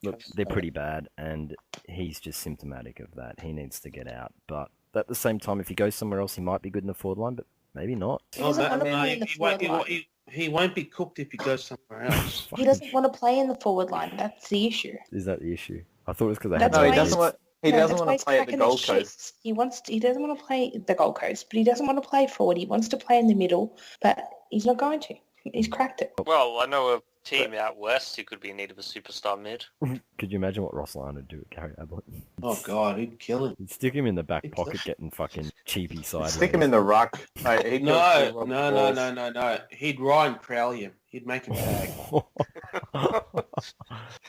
[SPEAKER 5] Look, they're pretty bad, and he's just symptomatic of that. He needs to get out. But at the same time, if he goes somewhere else, he might be good in the forward line, but maybe not.
[SPEAKER 7] He doesn't want to play in the
[SPEAKER 2] he won't-
[SPEAKER 7] forward line.
[SPEAKER 2] he won't be cooked if he goes somewhere else.
[SPEAKER 7] He doesn't want to play in the forward line. That's the issue.
[SPEAKER 5] Is that the issue? I thought it was because they
[SPEAKER 7] That's
[SPEAKER 5] had
[SPEAKER 6] No,
[SPEAKER 7] why
[SPEAKER 6] he doesn't want. He
[SPEAKER 7] No,
[SPEAKER 6] doesn't
[SPEAKER 7] that's why
[SPEAKER 6] want
[SPEAKER 7] he's
[SPEAKER 6] to play at the
[SPEAKER 7] cracking
[SPEAKER 6] Gold
[SPEAKER 7] his
[SPEAKER 6] Coast.
[SPEAKER 7] shits. He doesn't want to play the Gold Coast, but he doesn't want to play forward. He wants to play in the middle, but he's not going to. He's cracked it.
[SPEAKER 4] Well, I know a team out west who could be in need of a superstar mid.
[SPEAKER 5] Could you imagine what Ross Lyon would do at Gary Ablett?
[SPEAKER 2] Oh God, he'd kill him.
[SPEAKER 5] He'd stick him in the back pocket getting fucking cheapy side.
[SPEAKER 6] Stick him in the ruck. Like, he'd
[SPEAKER 2] No,
[SPEAKER 6] go
[SPEAKER 2] no. He'd Ryan Crowley him. He'd make him tag.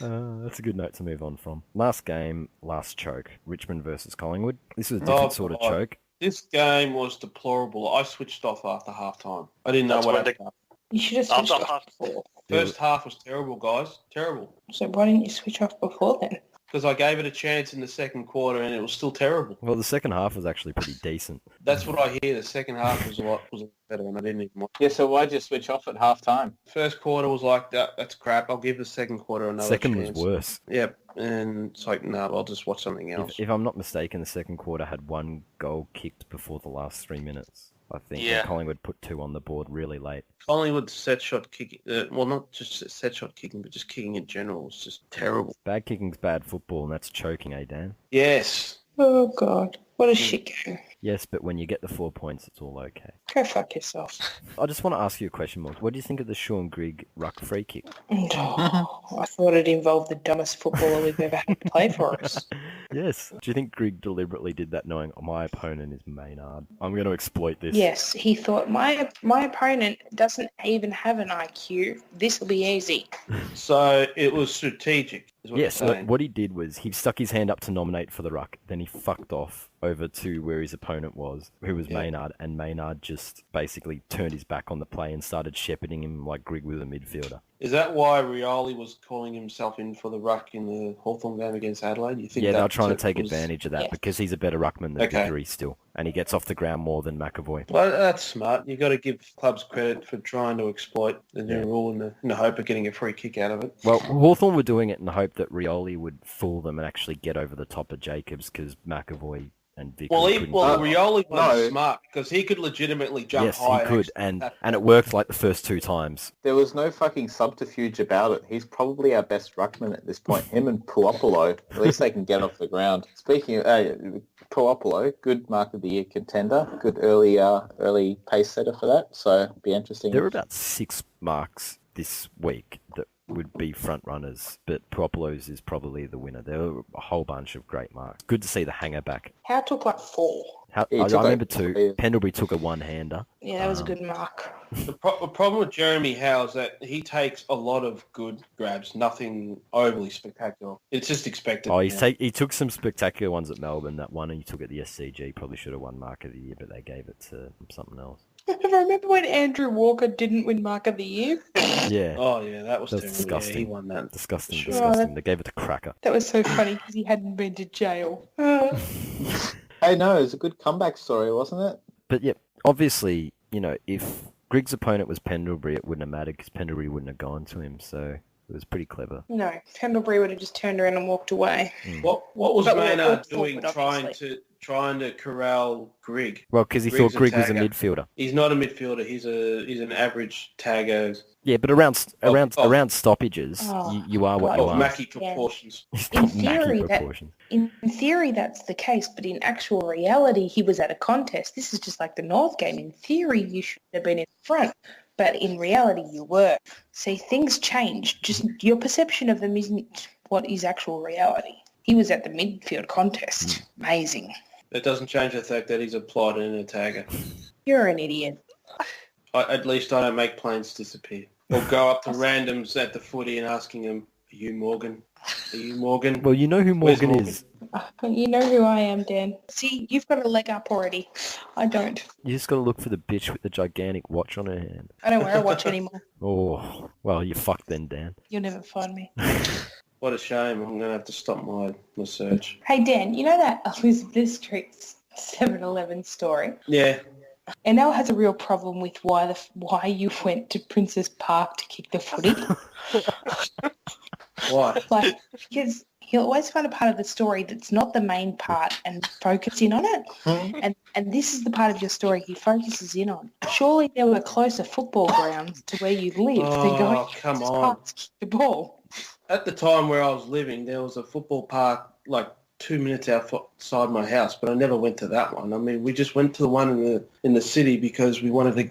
[SPEAKER 5] That's a good note to move on from. Last game, last choke. Richmond versus Collingwood. This was a different sort of
[SPEAKER 2] God.
[SPEAKER 5] choke.
[SPEAKER 2] This game was deplorable. I switched off after half-time. I didn't know
[SPEAKER 4] That's
[SPEAKER 2] what
[SPEAKER 4] when
[SPEAKER 2] happened.
[SPEAKER 7] You should have switched
[SPEAKER 4] After
[SPEAKER 7] off
[SPEAKER 4] half-
[SPEAKER 7] before.
[SPEAKER 2] First half was terrible, guys. Terrible.
[SPEAKER 7] So why didn't you switch off before then?
[SPEAKER 2] Because I gave it a chance in the second quarter and it was still terrible.
[SPEAKER 5] Well, the second half was actually pretty decent.
[SPEAKER 2] That's what I hear. The second half was a lot better and I didn't even watch.
[SPEAKER 6] Yeah, so why'd you switch off at half time?
[SPEAKER 2] First quarter was like, that's crap. I'll give the second quarter another
[SPEAKER 5] Second
[SPEAKER 2] chance.
[SPEAKER 5] was worse.
[SPEAKER 2] Yep. And it's like, no, I'll just watch something else.
[SPEAKER 5] If I'm not mistaken, the second quarter had one goal kicked before the last 3 minutes. I think
[SPEAKER 4] Yeah.
[SPEAKER 5] and Collingwood put two on the board really late.
[SPEAKER 2] Collingwood set shot kicking, well, not just set shot kicking, but just kicking in general was just terrible.
[SPEAKER 5] Bad kicking's bad football, and that's choking, eh, Dan?
[SPEAKER 2] Yes.
[SPEAKER 7] Oh God, what a shit game.
[SPEAKER 5] Yes, but when you get the 4 points, it's all okay.
[SPEAKER 7] Go fuck yourself.
[SPEAKER 5] I just want to ask you a question, Morgs. What do you think of the Sean Grigg ruck free kick?
[SPEAKER 7] Oh, I thought it involved the dumbest footballer we've ever had play for us.
[SPEAKER 5] Yes. Do you think Grigg deliberately did that knowing my opponent is Maynard? I'm going to exploit this.
[SPEAKER 7] Yes, he thought my opponent doesn't even have an IQ. This will be easy.
[SPEAKER 2] So it was strategic, is what
[SPEAKER 5] Yes,
[SPEAKER 2] you're
[SPEAKER 5] so
[SPEAKER 2] saying.
[SPEAKER 5] what he did was he stuck his hand up to nominate for the ruck, then he fucked off over to where his opponent was, who was Maynard, and Maynard just basically turned his back on the play and started shepherding him like Grigg was a midfielder.
[SPEAKER 2] Is that why Rioli was calling himself in for the ruck in the Hawthorn game against Adelaide? You think
[SPEAKER 5] Yeah, they're
[SPEAKER 2] that
[SPEAKER 5] trying to
[SPEAKER 2] was-
[SPEAKER 5] take advantage of that
[SPEAKER 7] Yeah.
[SPEAKER 5] because he's a better ruckman than
[SPEAKER 2] Okay.
[SPEAKER 5] Vickery still, and he gets off the ground more than McAvoy.
[SPEAKER 2] Well, that's smart. You got to give clubs credit for trying to exploit the new rule in the hope of getting a free kick out of it.
[SPEAKER 5] Well, Hawthorn were doing it in the hope that Rioli would fool them and actually get over the top of Jacobs because McAvoy and Vickery couldn't do it.
[SPEAKER 2] Rioli was
[SPEAKER 6] no.
[SPEAKER 2] smart because he could legitimately jump
[SPEAKER 5] Yes,
[SPEAKER 2] high.
[SPEAKER 5] he could, and it worked like the first two times.
[SPEAKER 6] There was no fucking subterfuge about it. He's probably our best ruckman at this point. Him and Puopolo. At least they can get off the ground. Speaking of Puopolo, good Mark of the Year contender. Good early pace setter for that. So it'll be interesting.
[SPEAKER 5] There were about 6 marks this week that would be front runners, but Puopolo's is probably the winner. There were a whole bunch of great marks. Good to see the hanger back.
[SPEAKER 7] How took like 4?
[SPEAKER 5] I
[SPEAKER 6] He took
[SPEAKER 5] remember
[SPEAKER 6] like
[SPEAKER 5] two.
[SPEAKER 6] 2.
[SPEAKER 5] Pendlebury took a one-hander.
[SPEAKER 7] Yeah, that was a good mark.
[SPEAKER 2] The problem with Jeremy Howe is that he takes a lot of good grabs, nothing overly spectacular. It's just expected.
[SPEAKER 5] Oh,
[SPEAKER 2] Yeah.
[SPEAKER 5] he took some spectacular ones at Melbourne. That one he took at the SCG probably should have won Mark of the Year, but they gave it to something else.
[SPEAKER 7] Remember when Andrew Walker didn't win Mark of the Year?
[SPEAKER 5] Yeah.
[SPEAKER 2] Oh, yeah, that was
[SPEAKER 5] That's
[SPEAKER 2] terrible.
[SPEAKER 5] disgusting.
[SPEAKER 2] Yeah, he won that.
[SPEAKER 5] Disgusting,
[SPEAKER 2] Sure.
[SPEAKER 5] disgusting. They gave it to Cracker.
[SPEAKER 7] That was so funny because he hadn't been to jail.
[SPEAKER 6] Hey, no, it was a good comeback story, wasn't it?
[SPEAKER 5] But yeah, obviously, if Grig's opponent was Pendlebury, it wouldn't have mattered because Pendlebury wouldn't have gone to him, so it was pretty clever.
[SPEAKER 7] No, Pendlebury would have just turned around and walked away.
[SPEAKER 2] What was
[SPEAKER 7] But
[SPEAKER 2] Maynard
[SPEAKER 7] we'll
[SPEAKER 2] doing
[SPEAKER 7] obviously.
[SPEAKER 2] trying to corral Grig?
[SPEAKER 5] Well, because he
[SPEAKER 2] Grig's
[SPEAKER 5] thought Grig
[SPEAKER 2] a
[SPEAKER 5] was a
[SPEAKER 2] tagger.
[SPEAKER 5] midfielder.
[SPEAKER 2] He's not a midfielder. He's an average tagger
[SPEAKER 5] Yeah, but around stoppages,
[SPEAKER 7] Oh,
[SPEAKER 5] you are what you
[SPEAKER 2] of
[SPEAKER 5] are.
[SPEAKER 2] Mackie proportions.
[SPEAKER 5] He's
[SPEAKER 7] In
[SPEAKER 5] got Mackie
[SPEAKER 7] theory,
[SPEAKER 5] proportions.
[SPEAKER 7] In theory, that's the case, but in actual reality, he was at a contest. This is just like the North game. In theory, you should have been in front, but in reality, you were. See, things change. Just your perception of them isn't what is actual reality. He was at the midfield contest. Amazing.
[SPEAKER 2] That doesn't change the fact that he's a plotter and a tagger.
[SPEAKER 7] You're an idiot.
[SPEAKER 2] At least I don't make planes disappear. Or go up to randoms at the footy and asking them, "Are you Morgan? Are you Morgan?"
[SPEAKER 5] Well, you know who
[SPEAKER 2] Where's
[SPEAKER 5] Morgan
[SPEAKER 2] Morgan?
[SPEAKER 5] is.
[SPEAKER 7] You know who I am, Dan. See, you've got a leg up already. I don't.
[SPEAKER 5] You just got to look for the bitch with the gigantic watch on her hand.
[SPEAKER 7] I don't wear a watch anymore.
[SPEAKER 5] Oh, well, you fucked then, Dan.
[SPEAKER 7] You'll never find me.
[SPEAKER 2] What a shame. I'm going to have to stop my search.
[SPEAKER 7] Hey, Dan, you know that Elizabeth Street 7-Eleven story?
[SPEAKER 2] Yeah.
[SPEAKER 7] And now has a real problem with why you went to Princess Park to kick the footy.
[SPEAKER 2] Why?
[SPEAKER 7] Like, because he'll always find a part of the story that's not the main part and focus in on it. And this is the part of your story he focuses in on. Surely there were closer football grounds to where you live than going
[SPEAKER 2] Oh,
[SPEAKER 7] to
[SPEAKER 2] come
[SPEAKER 7] Princess
[SPEAKER 2] on.
[SPEAKER 7] Park to kick the ball.
[SPEAKER 2] At the time where I was living, there was a football park like 2 minutes outside my house, but I never went to that one. I mean, we just went to the one in the city because we wanted to,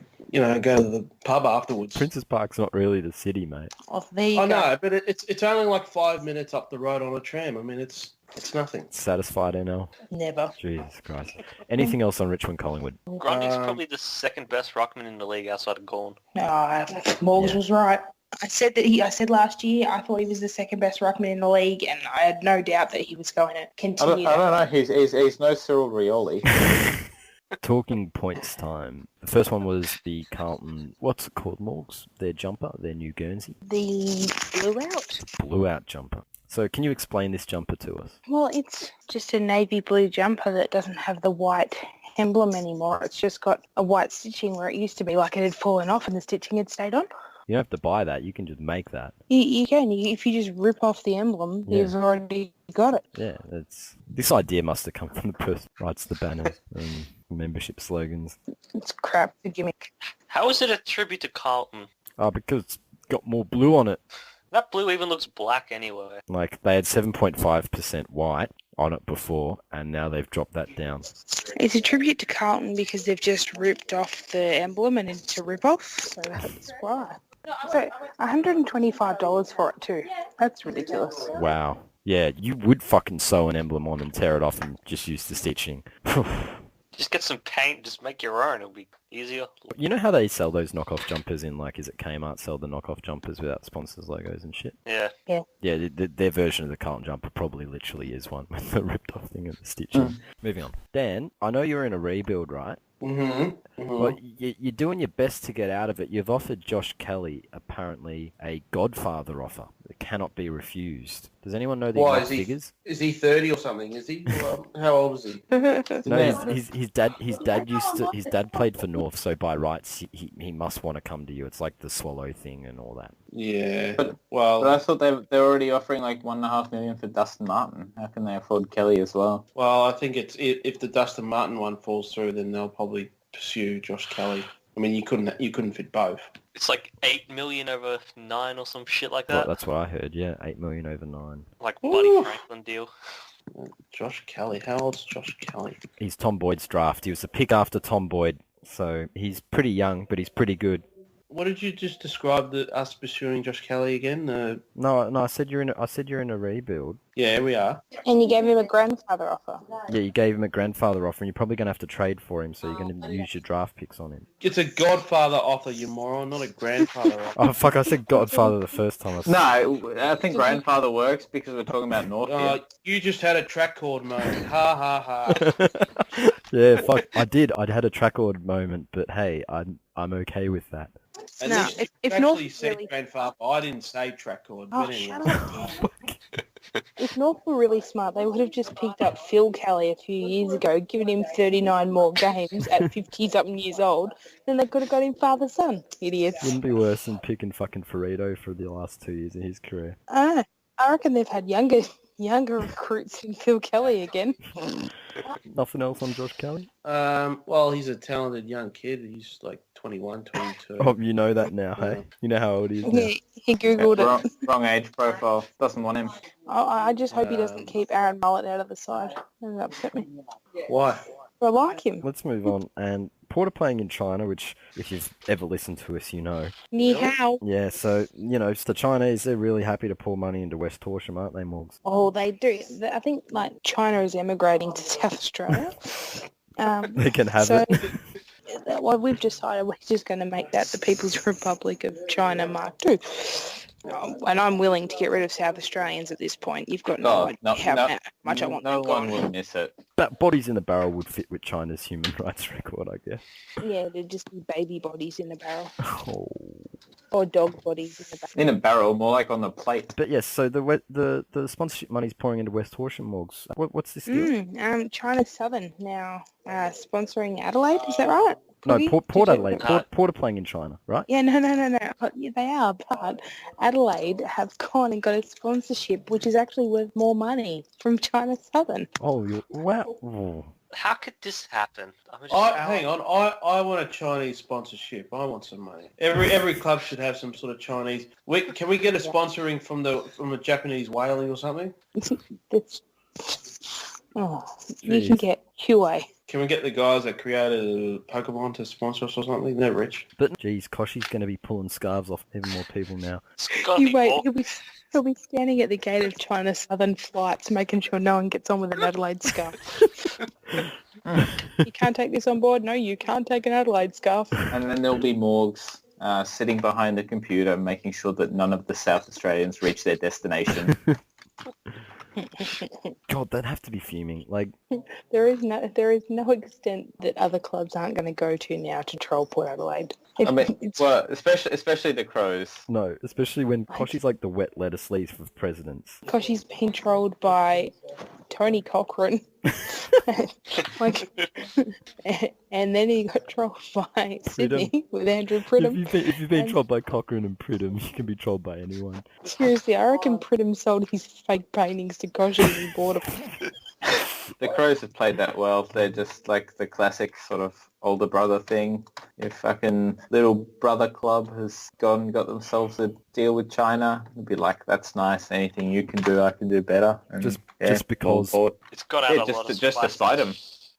[SPEAKER 2] go to the pub afterwards.
[SPEAKER 5] Princess Park's not really the city, mate.
[SPEAKER 7] Oh, there you
[SPEAKER 2] I
[SPEAKER 7] go.
[SPEAKER 2] know, but it's only like 5 minutes up the road on a tram. I mean, it's nothing.
[SPEAKER 5] Satisfied, NL.
[SPEAKER 7] Never.
[SPEAKER 5] Jesus Christ. Anything else on Richmond Collingwood?
[SPEAKER 4] Grundy's probably the second best ruckman in the league outside of Gorn.
[SPEAKER 7] No, Morgs was right. I said last year I thought he was the second best ruckman in the league, and I had no doubt that he was going to
[SPEAKER 6] I
[SPEAKER 7] continue.
[SPEAKER 6] don't know. He's no Cyril Rioli.
[SPEAKER 5] Talking points time. The first one was the Carlton, what's it called, Morgs? Their jumper, their new Guernsey?
[SPEAKER 3] The blue out.
[SPEAKER 5] Blue out jumper. So can you explain this jumper to us?
[SPEAKER 3] Well, it's just a navy blue jumper that doesn't have the white emblem anymore. It's just got a white stitching where it used to be like it had fallen off and the stitching had stayed on.
[SPEAKER 5] You don't have to buy that. You can just make that.
[SPEAKER 3] You can. If you just rip off the emblem,
[SPEAKER 5] Yeah.
[SPEAKER 3] you've already got it.
[SPEAKER 5] Yeah, this idea must have come from the person who writes the banners and membership slogans.
[SPEAKER 3] It's crap. The gimmick.
[SPEAKER 4] How is it a tribute to Carlton?
[SPEAKER 5] Because it's got more blue on it.
[SPEAKER 4] That blue even looks black anyway.
[SPEAKER 5] Like, they had 7.5% white on it before, and now they've dropped that down.
[SPEAKER 3] It's a tribute to Carlton because they've just ripped off the emblem and it's a rip-off. So that's why. So $125 for it too. That's ridiculous.
[SPEAKER 5] Wow. Yeah, you would fucking sew an emblem on and tear it off and just use the stitching.
[SPEAKER 4] Just get some paint, just make your own. It'll be easier.
[SPEAKER 5] You know how they sell those knockoff jumpers in, like, is it Kmart sell the knockoff jumpers without sponsors' logos and shit?
[SPEAKER 4] Yeah.
[SPEAKER 5] Yeah, their version of the Carlton jumper probably literally is one with the ripped off thing and the stitching. Moving on. Dan, I know you're in a rebuild, right? Well, you're doing your best to get out of it. You've offered Josh Kelly, apparently, a Godfather offer that cannot be refused. Does anyone know the
[SPEAKER 2] Why
[SPEAKER 5] exact figures?
[SPEAKER 2] is he 30 or something? Is he? How old is he?
[SPEAKER 5] No, his dad played for North, so by rights he must want to come to you. It's like the Swallow thing and all that.
[SPEAKER 2] Yeah.
[SPEAKER 6] But
[SPEAKER 2] Well,
[SPEAKER 6] I thought they're already offering like $1.5 million for Dustin Martin. How can they afford Kelly as well?
[SPEAKER 2] I think if the Dustin Martin one falls through, then they'll probably pursue Josh Kelly. I mean, you couldn't fit both.
[SPEAKER 4] It's like 8 million over 9 or some shit like
[SPEAKER 5] Well,
[SPEAKER 4] that.
[SPEAKER 5] that's what I heard. Yeah, 8 million over 9.
[SPEAKER 4] Like Buddy
[SPEAKER 2] Ooh.
[SPEAKER 4] Franklin deal.
[SPEAKER 2] Josh Kelly. How old's Josh Kelly?
[SPEAKER 5] He's Tom Boyd's draft. He was a pick after Tom Boyd, so he's pretty young, but he's pretty good.
[SPEAKER 2] What did you just describe us pursuing Josh Kelly again?
[SPEAKER 5] No, I said you're in a rebuild.
[SPEAKER 2] Yeah, we are.
[SPEAKER 7] And you gave him a grandfather offer.
[SPEAKER 5] Yeah, you gave him a grandfather offer, and you're probably going to have to trade for him, so you're going to use your draft picks on him.
[SPEAKER 2] It's a godfather offer, you moron, not a grandfather offer.
[SPEAKER 5] Oh, fuck, I said Godfather the first time.
[SPEAKER 6] No, I think grandfather works because we're talking about North here.
[SPEAKER 2] You just had a trackord moment. Ha, ha, ha.
[SPEAKER 5] Yeah, fuck, I did. I had a trackord moment, but hey, I'm okay with that.
[SPEAKER 2] At
[SPEAKER 7] No,
[SPEAKER 2] least
[SPEAKER 7] if
[SPEAKER 2] you
[SPEAKER 7] North
[SPEAKER 2] actually said
[SPEAKER 7] really-
[SPEAKER 2] grandfather. I didn't say trackord.
[SPEAKER 7] Oh,
[SPEAKER 2] But anyway.
[SPEAKER 7] shut up. If North were really smart, they would have just picked up Phil Kelly a few years ago, given him 39 more games at 50-something years old, then they could have got him father-son. Idiots.
[SPEAKER 5] Wouldn't be worse than picking fucking Ferrito for the last 2 years of his career.
[SPEAKER 7] I reckon they've had younger recruits than Phil Kelly again.
[SPEAKER 5] Nothing else on Josh Kelly?
[SPEAKER 2] Well, he's a talented young kid. He's like 21, 22.
[SPEAKER 5] Oh, you know that now, hey? You know how old he is now.
[SPEAKER 7] Yeah, he Googled it.
[SPEAKER 6] Wrong age profile. Doesn't want him.
[SPEAKER 7] I just hope he doesn't keep Aaron Mullet out of the side. That would upset me.
[SPEAKER 2] Why?
[SPEAKER 7] I like him.
[SPEAKER 5] Let's move on. And Porter playing in China, which, if you've ever listened to us, you know.
[SPEAKER 7] Ni hao.
[SPEAKER 5] Yeah, so, you know, the Chinese, they're really happy to pour money into West Horsham, aren't they, Morgs?
[SPEAKER 7] Oh, they do. I think, like, China is emigrating to South Australia.
[SPEAKER 5] They can have it.
[SPEAKER 7] Well, we've decided we're just going to make that the People's Republic of China Mark II. And I'm willing to get rid of South Australians at this point. You've got no idea how much I want
[SPEAKER 6] no
[SPEAKER 7] them
[SPEAKER 6] one
[SPEAKER 7] gone.
[SPEAKER 6] will miss it.
[SPEAKER 5] But bodies in the barrel would fit with China's human rights record, I guess.
[SPEAKER 7] Yeah, there'd just be baby bodies in the barrel.
[SPEAKER 5] Oh.
[SPEAKER 7] Or dog bodies in the barrel.
[SPEAKER 6] In a barrel, more like on the plate.
[SPEAKER 5] But yes, so the sponsorship money's pouring into West Horsham, Morgs. What's this deal?
[SPEAKER 7] China Southern now sponsoring Adelaide, is that right?
[SPEAKER 5] No,
[SPEAKER 7] Poogie?
[SPEAKER 5] Port
[SPEAKER 7] Did you-
[SPEAKER 5] Adelaide. Porter playing in China, right?
[SPEAKER 7] Yeah, no. Yeah, they are, but Adelaide have gone and got a sponsorship which is actually worth more money from China Southern.
[SPEAKER 5] Oh, wow. Oh.
[SPEAKER 4] How could this happen?
[SPEAKER 2] Hang on. I want a Chinese sponsorship. I want some money. Every club should have some sort of Chinese. Can we get a sponsoring from a Japanese whaling or something?
[SPEAKER 7] You can get Huawei.
[SPEAKER 2] Can we get the guys that created Pokemon to sponsor us or something? They're rich.
[SPEAKER 5] But, geez, Koshi's going to be pulling scarves off even more people now.
[SPEAKER 4] It's gotta
[SPEAKER 7] You
[SPEAKER 4] be
[SPEAKER 7] wait,
[SPEAKER 4] more.
[SPEAKER 7] he'll be standing at the gate of China Southern flights, making sure no one gets on with an Adelaide scarf. You can't take this on board? No, you can't take an Adelaide scarf.
[SPEAKER 6] And then there'll be Morgs sitting behind the computer, making sure that none of the South Australians reach their destination.
[SPEAKER 5] God, they'd have to be fuming. Like,
[SPEAKER 7] There is no extent that other clubs aren't going to go to now to troll Port Adelaide.
[SPEAKER 6] I mean, well, especially the Crows.
[SPEAKER 5] no, especially when Koshi's like the wet lettuce leaf of presidents.
[SPEAKER 7] because she's been trolled by Tony Cochran. And then he got trolled by Sydney with Andrew Pridham.
[SPEAKER 5] If you've been
[SPEAKER 7] And-
[SPEAKER 5] trolled by Cochrane and Pridham, you can be trolled by anyone.
[SPEAKER 7] Seriously, I reckon Pridham sold his fake paintings to Koshy and bought them.
[SPEAKER 6] The Crows have played that well. They're just like the classic sort of older brother thing. Your fucking little brother club has gone and got themselves a deal with China. It'd be like, that's nice. Anything you can do, I can do better. And,
[SPEAKER 5] Just
[SPEAKER 6] all
[SPEAKER 5] because-
[SPEAKER 6] aboard.
[SPEAKER 4] It's got to have
[SPEAKER 6] Yeah,
[SPEAKER 4] a lot of
[SPEAKER 6] just to
[SPEAKER 4] spice.
[SPEAKER 6] fight them.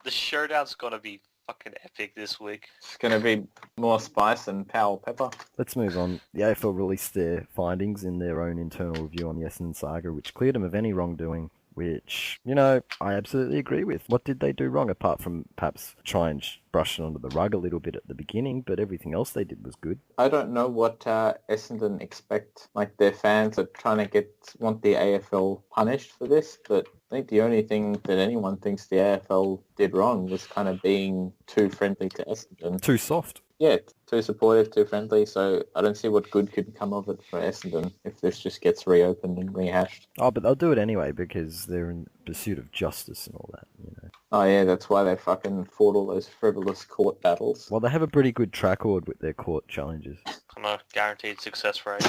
[SPEAKER 4] The showdown's got to be fucking epic this week.
[SPEAKER 6] It's going to be more spice and Powell pepper.
[SPEAKER 5] Let's move on. The AFL released their findings in their own internal review on the Essendon saga, which cleared them of any wrongdoing, which, you know, I absolutely agree with. What did they do wrong, apart from perhaps try and brush it under the rug a little bit at the beginning, but everything else they did was good.
[SPEAKER 6] I don't know what Essendon expect. Like, their fans are trying to want the AFL punished for this, but I think the only thing that anyone thinks the AFL did wrong was kind of being too friendly to Essendon.
[SPEAKER 5] Too soft.
[SPEAKER 6] Yeah, too supportive, too friendly, so I don't see what good could come of it for Essendon if this just gets reopened and rehashed.
[SPEAKER 5] Oh, but they'll do it anyway because they're in pursuit of justice and all that, you know.
[SPEAKER 6] Oh yeah, that's why they fucking fought all those frivolous court battles.
[SPEAKER 5] Well, they have a pretty good track record with their court challenges.
[SPEAKER 4] On a guaranteed success rate.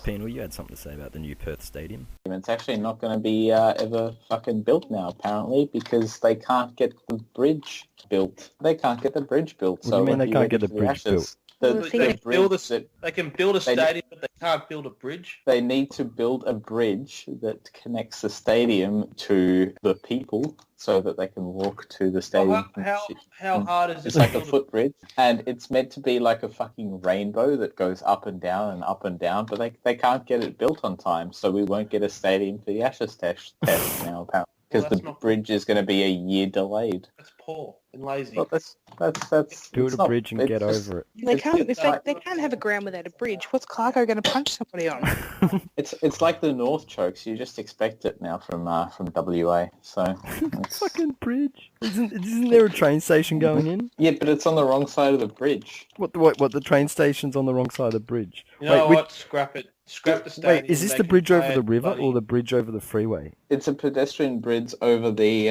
[SPEAKER 5] Penal, you had something to say about the new Perth Stadium.
[SPEAKER 6] It's actually not going to be ever fucking built now, apparently, because they can't get the bridge built. They can't get the bridge built.
[SPEAKER 5] What do you mean
[SPEAKER 6] it'll
[SPEAKER 5] they
[SPEAKER 6] be
[SPEAKER 5] can't
[SPEAKER 6] ready
[SPEAKER 5] get the
[SPEAKER 6] for
[SPEAKER 5] bridge
[SPEAKER 6] Ashes.
[SPEAKER 3] Well,
[SPEAKER 6] the,
[SPEAKER 3] the thing
[SPEAKER 2] They
[SPEAKER 6] the
[SPEAKER 3] is-
[SPEAKER 2] build
[SPEAKER 6] bridge that
[SPEAKER 2] They can build a
[SPEAKER 6] They-
[SPEAKER 2] stadium, but they can't build a bridge.
[SPEAKER 6] they need to build a bridge that connects the stadium to the people so that they can walk to the stadium.
[SPEAKER 2] Well, how hard is it
[SPEAKER 6] It's
[SPEAKER 2] to
[SPEAKER 6] like a
[SPEAKER 2] build
[SPEAKER 6] footbridge, and it's meant to be like a fucking rainbow that goes up and down and up and down, but they can't get it built on time, so we won't get a stadium for the Ashes test now, apparently, because
[SPEAKER 2] that's
[SPEAKER 6] the
[SPEAKER 2] not-
[SPEAKER 6] bridge is going to be a year delayed.
[SPEAKER 2] That's poor and lazy.
[SPEAKER 6] Well, that's
[SPEAKER 5] Build
[SPEAKER 6] it's
[SPEAKER 5] a
[SPEAKER 6] not-
[SPEAKER 5] bridge and
[SPEAKER 6] it's
[SPEAKER 5] get
[SPEAKER 6] just-
[SPEAKER 5] over it.
[SPEAKER 3] They
[SPEAKER 6] it's
[SPEAKER 3] can't.
[SPEAKER 6] just
[SPEAKER 3] If they,
[SPEAKER 6] like-
[SPEAKER 3] they can't have a ground without a bridge. What's Clarko going to punch somebody on?
[SPEAKER 6] It's like the North chokes. You just expect it now from WA. So it's-
[SPEAKER 5] Fucking bridge. Isn't there a train station going in?
[SPEAKER 6] yeah, but it's on the wrong side of the bridge.
[SPEAKER 5] What the train station's on the wrong side of the bridge?
[SPEAKER 2] You know
[SPEAKER 5] which-
[SPEAKER 2] what? Scrap it. Scrap the stadium.
[SPEAKER 5] Wait, is this
[SPEAKER 2] They
[SPEAKER 5] the
[SPEAKER 2] can
[SPEAKER 5] bridge over
[SPEAKER 2] play
[SPEAKER 5] the
[SPEAKER 2] it
[SPEAKER 5] river
[SPEAKER 2] bloody-
[SPEAKER 5] or the bridge over the freeway?
[SPEAKER 6] It's a pedestrian bridge over the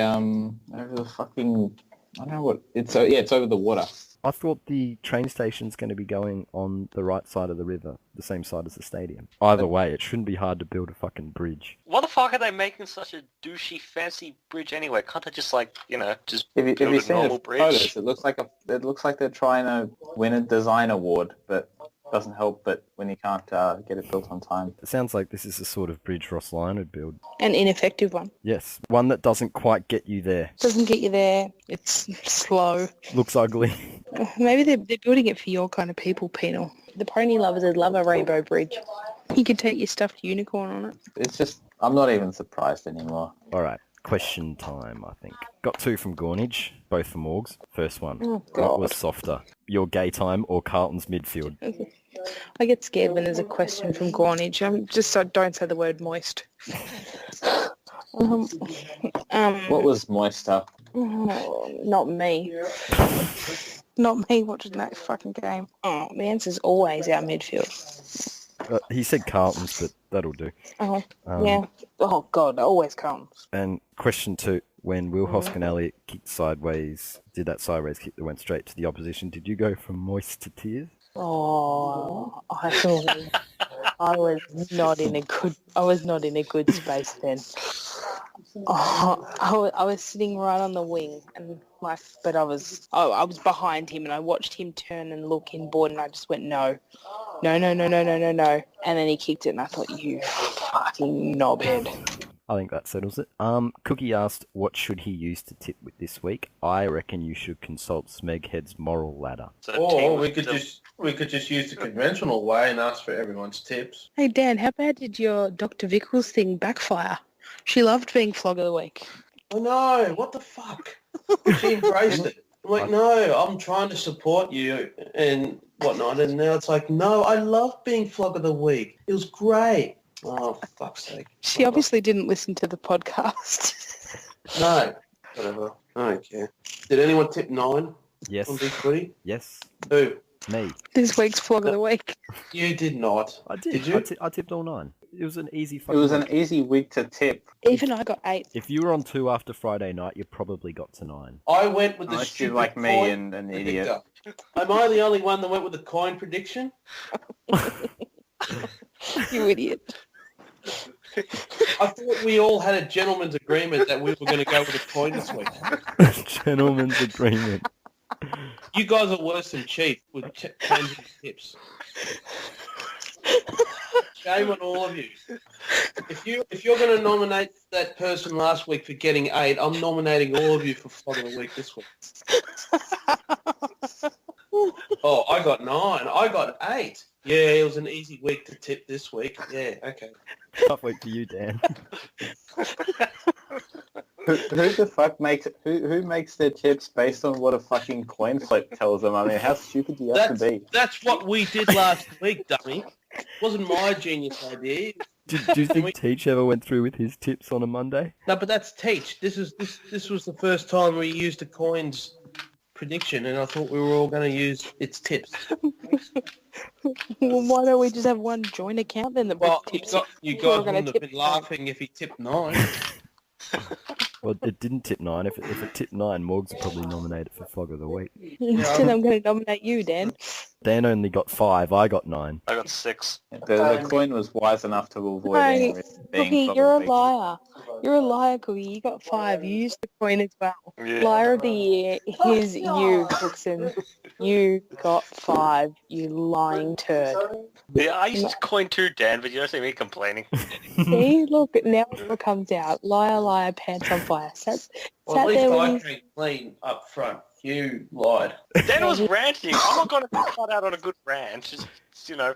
[SPEAKER 6] fucking. I don't know what it's. It's over the water.
[SPEAKER 5] I thought the train station's going to be going on the right side of the river, the same side as the stadium. Either way, it shouldn't be hard to build a fucking bridge.
[SPEAKER 4] What the fuck are they making such a douchey, fancy bridge anyway? Can't they just just
[SPEAKER 6] If you
[SPEAKER 4] build a
[SPEAKER 6] seen
[SPEAKER 4] normal
[SPEAKER 6] the
[SPEAKER 4] bridge?
[SPEAKER 6] photos, it looks like they're trying to win a design award, but doesn't help. But when you can't get it built on time,
[SPEAKER 5] It sounds like this is the sort of bridge Ross Lyon would build.
[SPEAKER 3] An ineffective one.
[SPEAKER 5] Yes, one that doesn't quite get you there.
[SPEAKER 3] Doesn't get you there. It's slow.
[SPEAKER 5] Looks ugly.
[SPEAKER 3] Maybe they're building it for your kind of people, Penal. The pony lovers would love a rainbow bridge. You can take your stuffed unicorn on it.
[SPEAKER 6] it's just I'm not even surprised anymore.
[SPEAKER 5] All right, question time, I think. Got two from Gornage, both from Morgs. First one.
[SPEAKER 3] Oh,
[SPEAKER 5] What
[SPEAKER 3] God.
[SPEAKER 5] was softer, your gay time or Carlton's midfield?
[SPEAKER 3] I get scared when there's a question from Gornage. Don't say the word moist.
[SPEAKER 6] What was moister?
[SPEAKER 3] Not me. Not me watching that fucking game. Oh, the answer's always our midfield.
[SPEAKER 5] He said Carlton's, but that'll do.
[SPEAKER 3] Oh,
[SPEAKER 5] Um,
[SPEAKER 3] yeah. Oh, God, it always comes.
[SPEAKER 5] And question two, when Will Hoskin Elliott kicked sideways, did that sideways kick that went straight to the opposition, did you go from moist to tears?
[SPEAKER 3] Oh, I was not in a good space then. Oh, I was sitting right on the wing, but I was behind him, and I watched him turn and look inboard, and I just went no, and then he kicked it, and I thought, you fucking knobhead.
[SPEAKER 5] I think that settles it. Cookie asked, what should he use to tip with this week? I reckon you should consult Smeghead's moral ladder.
[SPEAKER 4] So the
[SPEAKER 2] Or
[SPEAKER 4] team
[SPEAKER 2] we could just use the conventional way and ask for everyone's tips.
[SPEAKER 3] Hey Dan, how bad did your Dr. Vickles thing backfire? She loved being flog of the week.
[SPEAKER 2] I know. What the fuck? She embraced it. I'm like, no, I'm trying to support you and whatnot. And now it's like, no, I love being flog of the week. It was great. Oh, for fuck's sake.
[SPEAKER 3] She obviously didn't listen to the podcast.
[SPEAKER 2] No. Whatever. I don't care. Did anyone tip 9
[SPEAKER 5] Yes.
[SPEAKER 2] on Big Footy?
[SPEAKER 5] Yes.
[SPEAKER 2] Who?
[SPEAKER 5] Me.
[SPEAKER 3] This week's flog of the week.
[SPEAKER 2] You did not.
[SPEAKER 5] I did.
[SPEAKER 2] Did you?
[SPEAKER 5] I tipped all 9. It was an easy
[SPEAKER 6] It
[SPEAKER 5] fucking
[SPEAKER 6] was
[SPEAKER 5] week.
[SPEAKER 6] an easy week to tip.
[SPEAKER 3] Even I got 8.
[SPEAKER 5] If you were on 2 after Friday night, you probably got to 9.
[SPEAKER 2] I went with the
[SPEAKER 6] Unless you're
[SPEAKER 2] stupid
[SPEAKER 6] like me
[SPEAKER 2] coin
[SPEAKER 6] and an idiot.
[SPEAKER 2] predictor. Am I the only one that went with the coin prediction?
[SPEAKER 3] You idiot.
[SPEAKER 2] I thought we all had a gentleman's agreement that we were going to go with a coin this week.
[SPEAKER 5] Gentleman's agreement.
[SPEAKER 2] You guys are worse than Chief with changing tips. Shame on all of you. If you're going to nominate that person last week for getting 8, I'm nominating all of you for Flog of the Week this week. Oh, I got 9. I got 8. Yeah, it was an easy week to tip this week. Yeah, okay.
[SPEAKER 5] Tough week for you, Dan.
[SPEAKER 6] Who the fuck makes who makes their tips based on what a fucking coin flip tells them? I mean, how stupid do you have to be?
[SPEAKER 2] That's what we did last week, dummy. Wasn't my genius idea.
[SPEAKER 5] Do you think Teach ever went through with his tips on a Monday?
[SPEAKER 2] No, but that's Teach. This was the first time we used a coin's prediction, and I thought we were all going to use its tips.
[SPEAKER 3] Well, why don't we just have one joint account then that
[SPEAKER 2] Well,
[SPEAKER 3] both tips?
[SPEAKER 2] you
[SPEAKER 3] We're
[SPEAKER 2] guys
[SPEAKER 3] gonna
[SPEAKER 2] wouldn't have
[SPEAKER 3] tip
[SPEAKER 2] been laughing if he tipped 9.
[SPEAKER 5] Well, it didn't tip 9. If it tipped 9, Morgs would probably nominate it for Flog of the Week.
[SPEAKER 3] Instead, I'm going to nominate you, Dan.
[SPEAKER 5] Dan only got 5. I got 9.
[SPEAKER 4] I got 6.
[SPEAKER 6] The coin was wise enough to avoid
[SPEAKER 3] No,
[SPEAKER 6] any risk of being
[SPEAKER 3] Cookie, you're a
[SPEAKER 6] probably.
[SPEAKER 3] liar. You're a liar, Cookie. You got 5. You used the coin as well.
[SPEAKER 4] Yeah.
[SPEAKER 3] Liar of the year is you, Cookson. You got 5, you lying turd.
[SPEAKER 4] Yeah, I used to coin too, Dan, but you don't see me complaining.
[SPEAKER 3] See, look, now it all comes out. Liar, liar, pants on fire. Sat
[SPEAKER 2] Well, at
[SPEAKER 3] there
[SPEAKER 2] least I
[SPEAKER 3] with
[SPEAKER 2] came clean up front. You lied.
[SPEAKER 4] Dan was ranting. I'm not going to cut out on a good rant. Just, for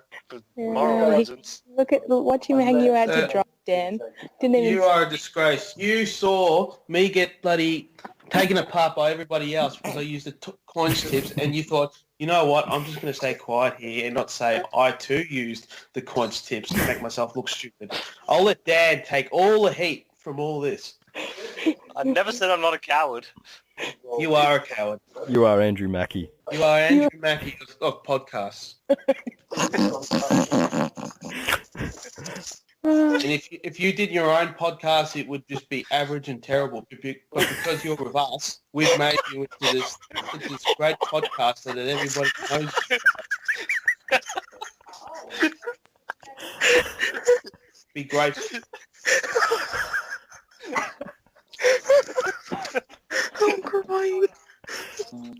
[SPEAKER 4] moral
[SPEAKER 3] Yeah,
[SPEAKER 4] reasons.
[SPEAKER 3] watch him hang you out to dry, Dan. Didn't even.
[SPEAKER 2] You are a disgrace. You saw me get bloody taken apart by everybody else because I used the coins tips, and you thought, you know what, I'm just going to stay quiet here and not say I too used the coins tips to make myself look stupid. I'll let Dan take all the heat from all this.
[SPEAKER 4] I never said I'm not a coward.
[SPEAKER 2] You are a coward.
[SPEAKER 5] You are Andrew Mackey.
[SPEAKER 2] You are Andrew Mackey of podcasts. And if you did your own podcast, it would just be average and terrible. But because you're with us, we've made you into this great podcaster that everybody knows. Be great.
[SPEAKER 3] I'm crying.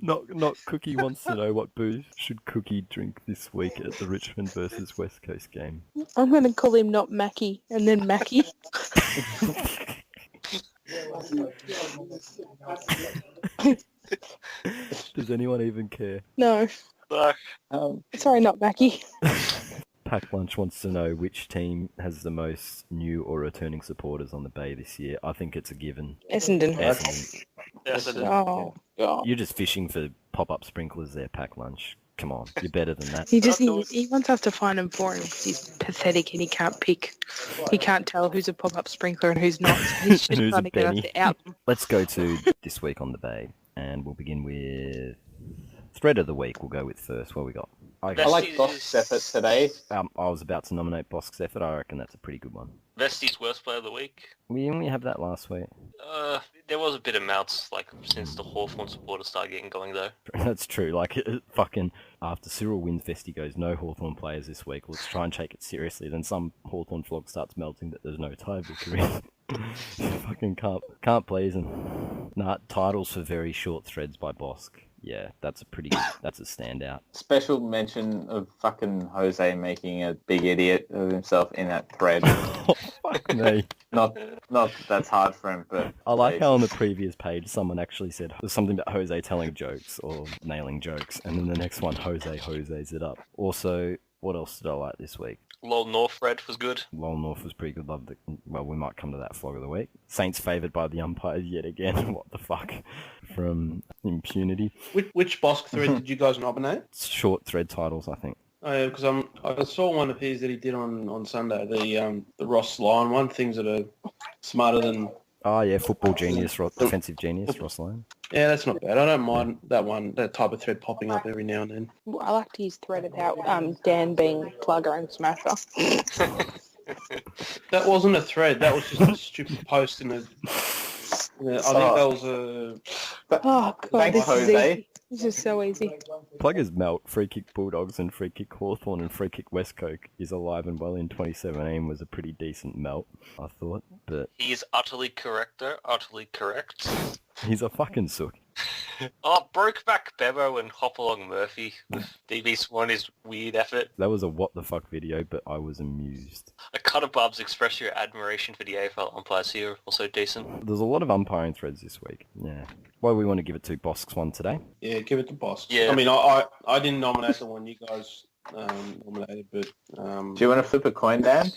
[SPEAKER 5] Not Cookie wants to know what booze should Cookie drink this week at the Richmond versus West Coast game.
[SPEAKER 3] I'm going to call him not Mackie and then Mackie.
[SPEAKER 5] Does anyone even care?
[SPEAKER 3] No.
[SPEAKER 4] Fuck.
[SPEAKER 3] Sorry, not Mackie.
[SPEAKER 5] Pack Lunch wants to know which team has the most new or returning supporters on the Bay this year. I think it's a given.
[SPEAKER 3] Essendon.
[SPEAKER 5] Essendon.
[SPEAKER 4] Yes, it is.
[SPEAKER 3] Oh, God.
[SPEAKER 5] You're just fishing for pop-up sprinklers there, Pack Lunch. Come on, you're better than that.
[SPEAKER 3] He wants us to find them for him because he's pathetic and he can't pick. He can't tell who's a pop-up sprinkler and who's not. So he's just
[SPEAKER 5] Who's
[SPEAKER 3] trying
[SPEAKER 5] a
[SPEAKER 3] to get us
[SPEAKER 5] Benny.
[SPEAKER 3] out.
[SPEAKER 5] Let's go to this week on the Bay, and we'll begin with thread of the week. We'll go with first. What we got?
[SPEAKER 6] I like Bosk's effort today.
[SPEAKER 5] I was about to nominate Bosk's effort. I reckon that's a pretty good one.
[SPEAKER 4] Vesti's worst player of the week.
[SPEAKER 5] We only have that last week.
[SPEAKER 4] There was a bit of mouts since the Hawthorn supporters started getting going though.
[SPEAKER 5] That's true. Fucking after Cyril wins, Vesti goes, no Hawthorn players this week. Let's try and take it seriously. Then some Hawthorn flog starts melting that there's no tie victory. Fucking can't please him. Nah, titles for very short threads by Bosk. Yeah, that's a standout.
[SPEAKER 6] Special mention of fucking Jose making a big idiot of himself in that thread.
[SPEAKER 5] Oh, fuck me.
[SPEAKER 6] Not that that's hard for him, but...
[SPEAKER 5] I like how on the previous page someone actually said something about Jose telling jokes or nailing jokes, and then the next one, Jose's it up. Also, what else did I like this week?
[SPEAKER 4] Lol North Red was good.
[SPEAKER 5] Lol North was pretty good. Well, we might come to that flog of the week. Saints favoured by the umpires yet again. What the fuck? From impunity.
[SPEAKER 2] Which Bosk thread did you guys nominate?
[SPEAKER 5] It's short thread titles, I think.
[SPEAKER 2] Because I saw one of his that he did on Sunday, the Ross Lyon one, things that are smarter than...
[SPEAKER 5] Oh yeah, football genius, defensive genius, Ross Lyon.
[SPEAKER 2] Yeah, that's not bad. I don't mind that type of thread popping up every now and then.
[SPEAKER 3] I liked his thread about Dan being plugger and smasher.
[SPEAKER 2] That wasn't a thread. That was just a stupid post in a... I think that was a...
[SPEAKER 3] Oh, God,
[SPEAKER 6] Thanks,
[SPEAKER 3] this is
[SPEAKER 6] Jose.
[SPEAKER 3] easy. This is so easy.
[SPEAKER 5] Pluggers melt, free kick Bulldogs and free kick Hawthorn and free kick West Coast is alive and well in 2017 was a pretty decent melt, I thought, but...
[SPEAKER 4] He is utterly correct though, utterly correct.
[SPEAKER 5] He's a fucking sook.
[SPEAKER 4] Oh, Brokeback Bebo and Hopalong Murphy with DB Swan is weird effort.
[SPEAKER 5] That was a what the fuck video, but I was amused.
[SPEAKER 4] A cut above express your admiration for the AFL umpires here, also decent.
[SPEAKER 5] There's a lot of umpiring threads this week. Yeah. Well, we want to give it to Bosk's one today.
[SPEAKER 2] Yeah, give it to Bosk.
[SPEAKER 4] Yeah.
[SPEAKER 2] I mean, I didn't nominate the one you guys nominated, but...
[SPEAKER 6] Do you want to flip a coin, Dan?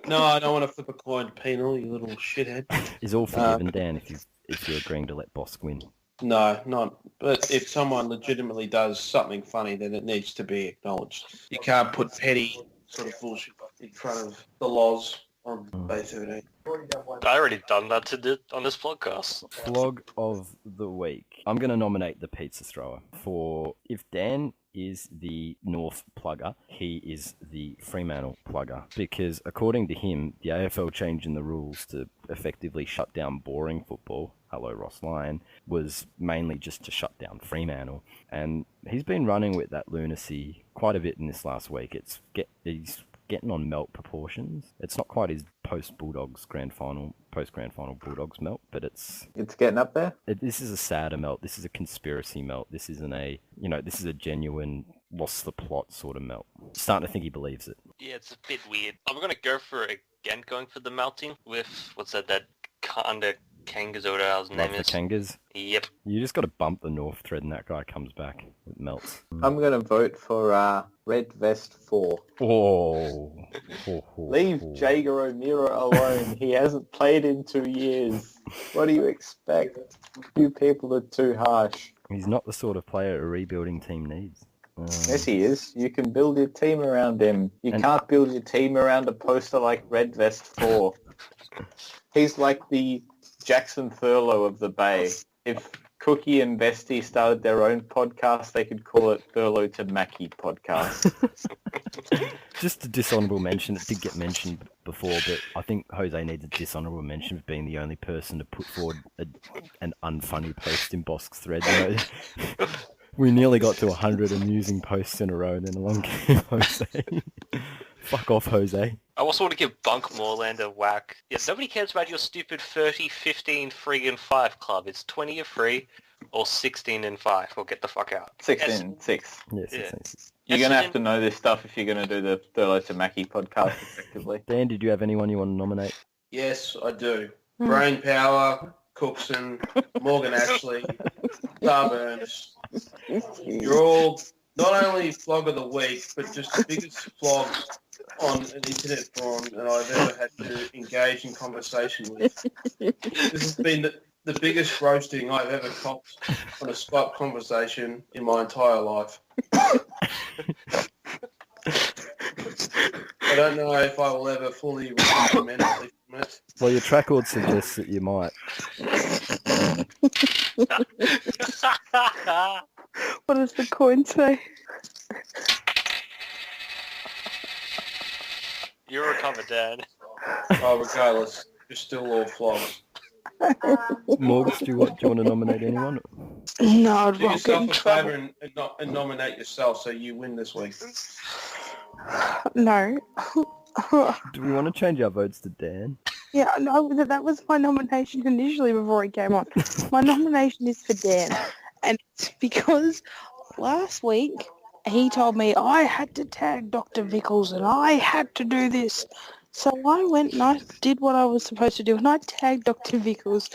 [SPEAKER 2] No, I don't want to flip a coin. Penal, you little shithead.
[SPEAKER 5] Is all forgiven, Dan, if you're agreeing to let Bosk win.
[SPEAKER 2] No, not. But if someone legitimately does something funny, then it needs to be acknowledged. You can't put petty sort of bullshit in front of the laws on Bay 13.
[SPEAKER 4] I already done that on this podcast.
[SPEAKER 5] Flog of the week. I'm going to nominate the pizza thrower for if Dan is the North plugger, he is the Fremantle plugger. Because according to him, the AFL changing the rules to effectively shut down boring football, hello Ross Lyon, was mainly just to shut down Fremantle. And he's been running with that lunacy quite a bit in this last week. He's getting on melt proportions. It's not quite his post-Bulldogs grand final, post-grand final Bulldogs melt, but it's
[SPEAKER 6] getting up there.
[SPEAKER 5] This is a sadder melt. This is a conspiracy melt. This isn't this is a genuine lost the plot sort of melt. Starting to think he believes it.
[SPEAKER 4] Yeah, it's a bit weird. I'm going to go for the melting with, what's that Kanda Kangas or whatever his name is.
[SPEAKER 5] Kangas?
[SPEAKER 4] Yep.
[SPEAKER 5] You just got to bump the North thread and that guy comes back. It melts.
[SPEAKER 6] I'm going to vote for Red Vest 4.
[SPEAKER 5] Oh.
[SPEAKER 6] Leave Jager O'Meara alone. He hasn't played in 2 years. What do you expect? You people are too harsh.
[SPEAKER 5] He's not the sort of player a rebuilding team needs.
[SPEAKER 6] Yes, he is. You can build your team around him. You can't build your team around a poster like Red Vest 4. He's like the Jackson Thurlow of the Bay. If Cookie and Vesty started their own podcast, they could call it Thurlow to Mackie podcast.
[SPEAKER 5] Just a dishonourable mention. It did get mentioned before, but I think Jose needs a dishonourable mention for being the only person to put forward an unfunny post in Bosk's thread. We nearly got to 100 amusing posts in a row, and then along came Jose. Fuck off, Jose.
[SPEAKER 4] I also want to give Bunk Moreland a whack. Yeah, nobody cares about your stupid 30, 15, 3 and 5 club. It's 20 or 3 or 16 and 5. Or get the fuck out.
[SPEAKER 6] 16 and 6.
[SPEAKER 5] Yeah, 16 and 6.
[SPEAKER 6] You're going to have to know this stuff if you're going to do the Thurlow to Mackie podcast effectively.
[SPEAKER 5] Dan, did you have anyone you want to nominate?
[SPEAKER 2] Yes, I do. Brain Power, Cookson, Morgan Ashley, Starburns. You're all not only flog of the week, but just the biggest flogs on an internet forum that I've ever had to engage in conversation with. This has been the biggest roasting I've ever copped on a Skype conversation in my entire life. I don't know if I will ever fully recover mentally from it.
[SPEAKER 5] Well, your trackord suggests that you might.
[SPEAKER 3] What does the coin say?
[SPEAKER 4] You'll recover, Dan.
[SPEAKER 2] Oh, regardless, you're still all flogs.
[SPEAKER 5] Morgs, do you want to nominate anyone?
[SPEAKER 3] No, I'd
[SPEAKER 2] Do
[SPEAKER 3] rock it in
[SPEAKER 2] yourself a
[SPEAKER 3] trouble.
[SPEAKER 2] favour and nominate yourself so you win this week.
[SPEAKER 3] No.
[SPEAKER 5] Do we want to change our votes to Dan?
[SPEAKER 3] Yeah, no, that was my nomination initially before he came on. My nomination is for Dan. And it's because last week he told me I had to tag Dr. Vickles and I had to do this. So I went and I did what I was supposed to do and I tagged Dr. Vickles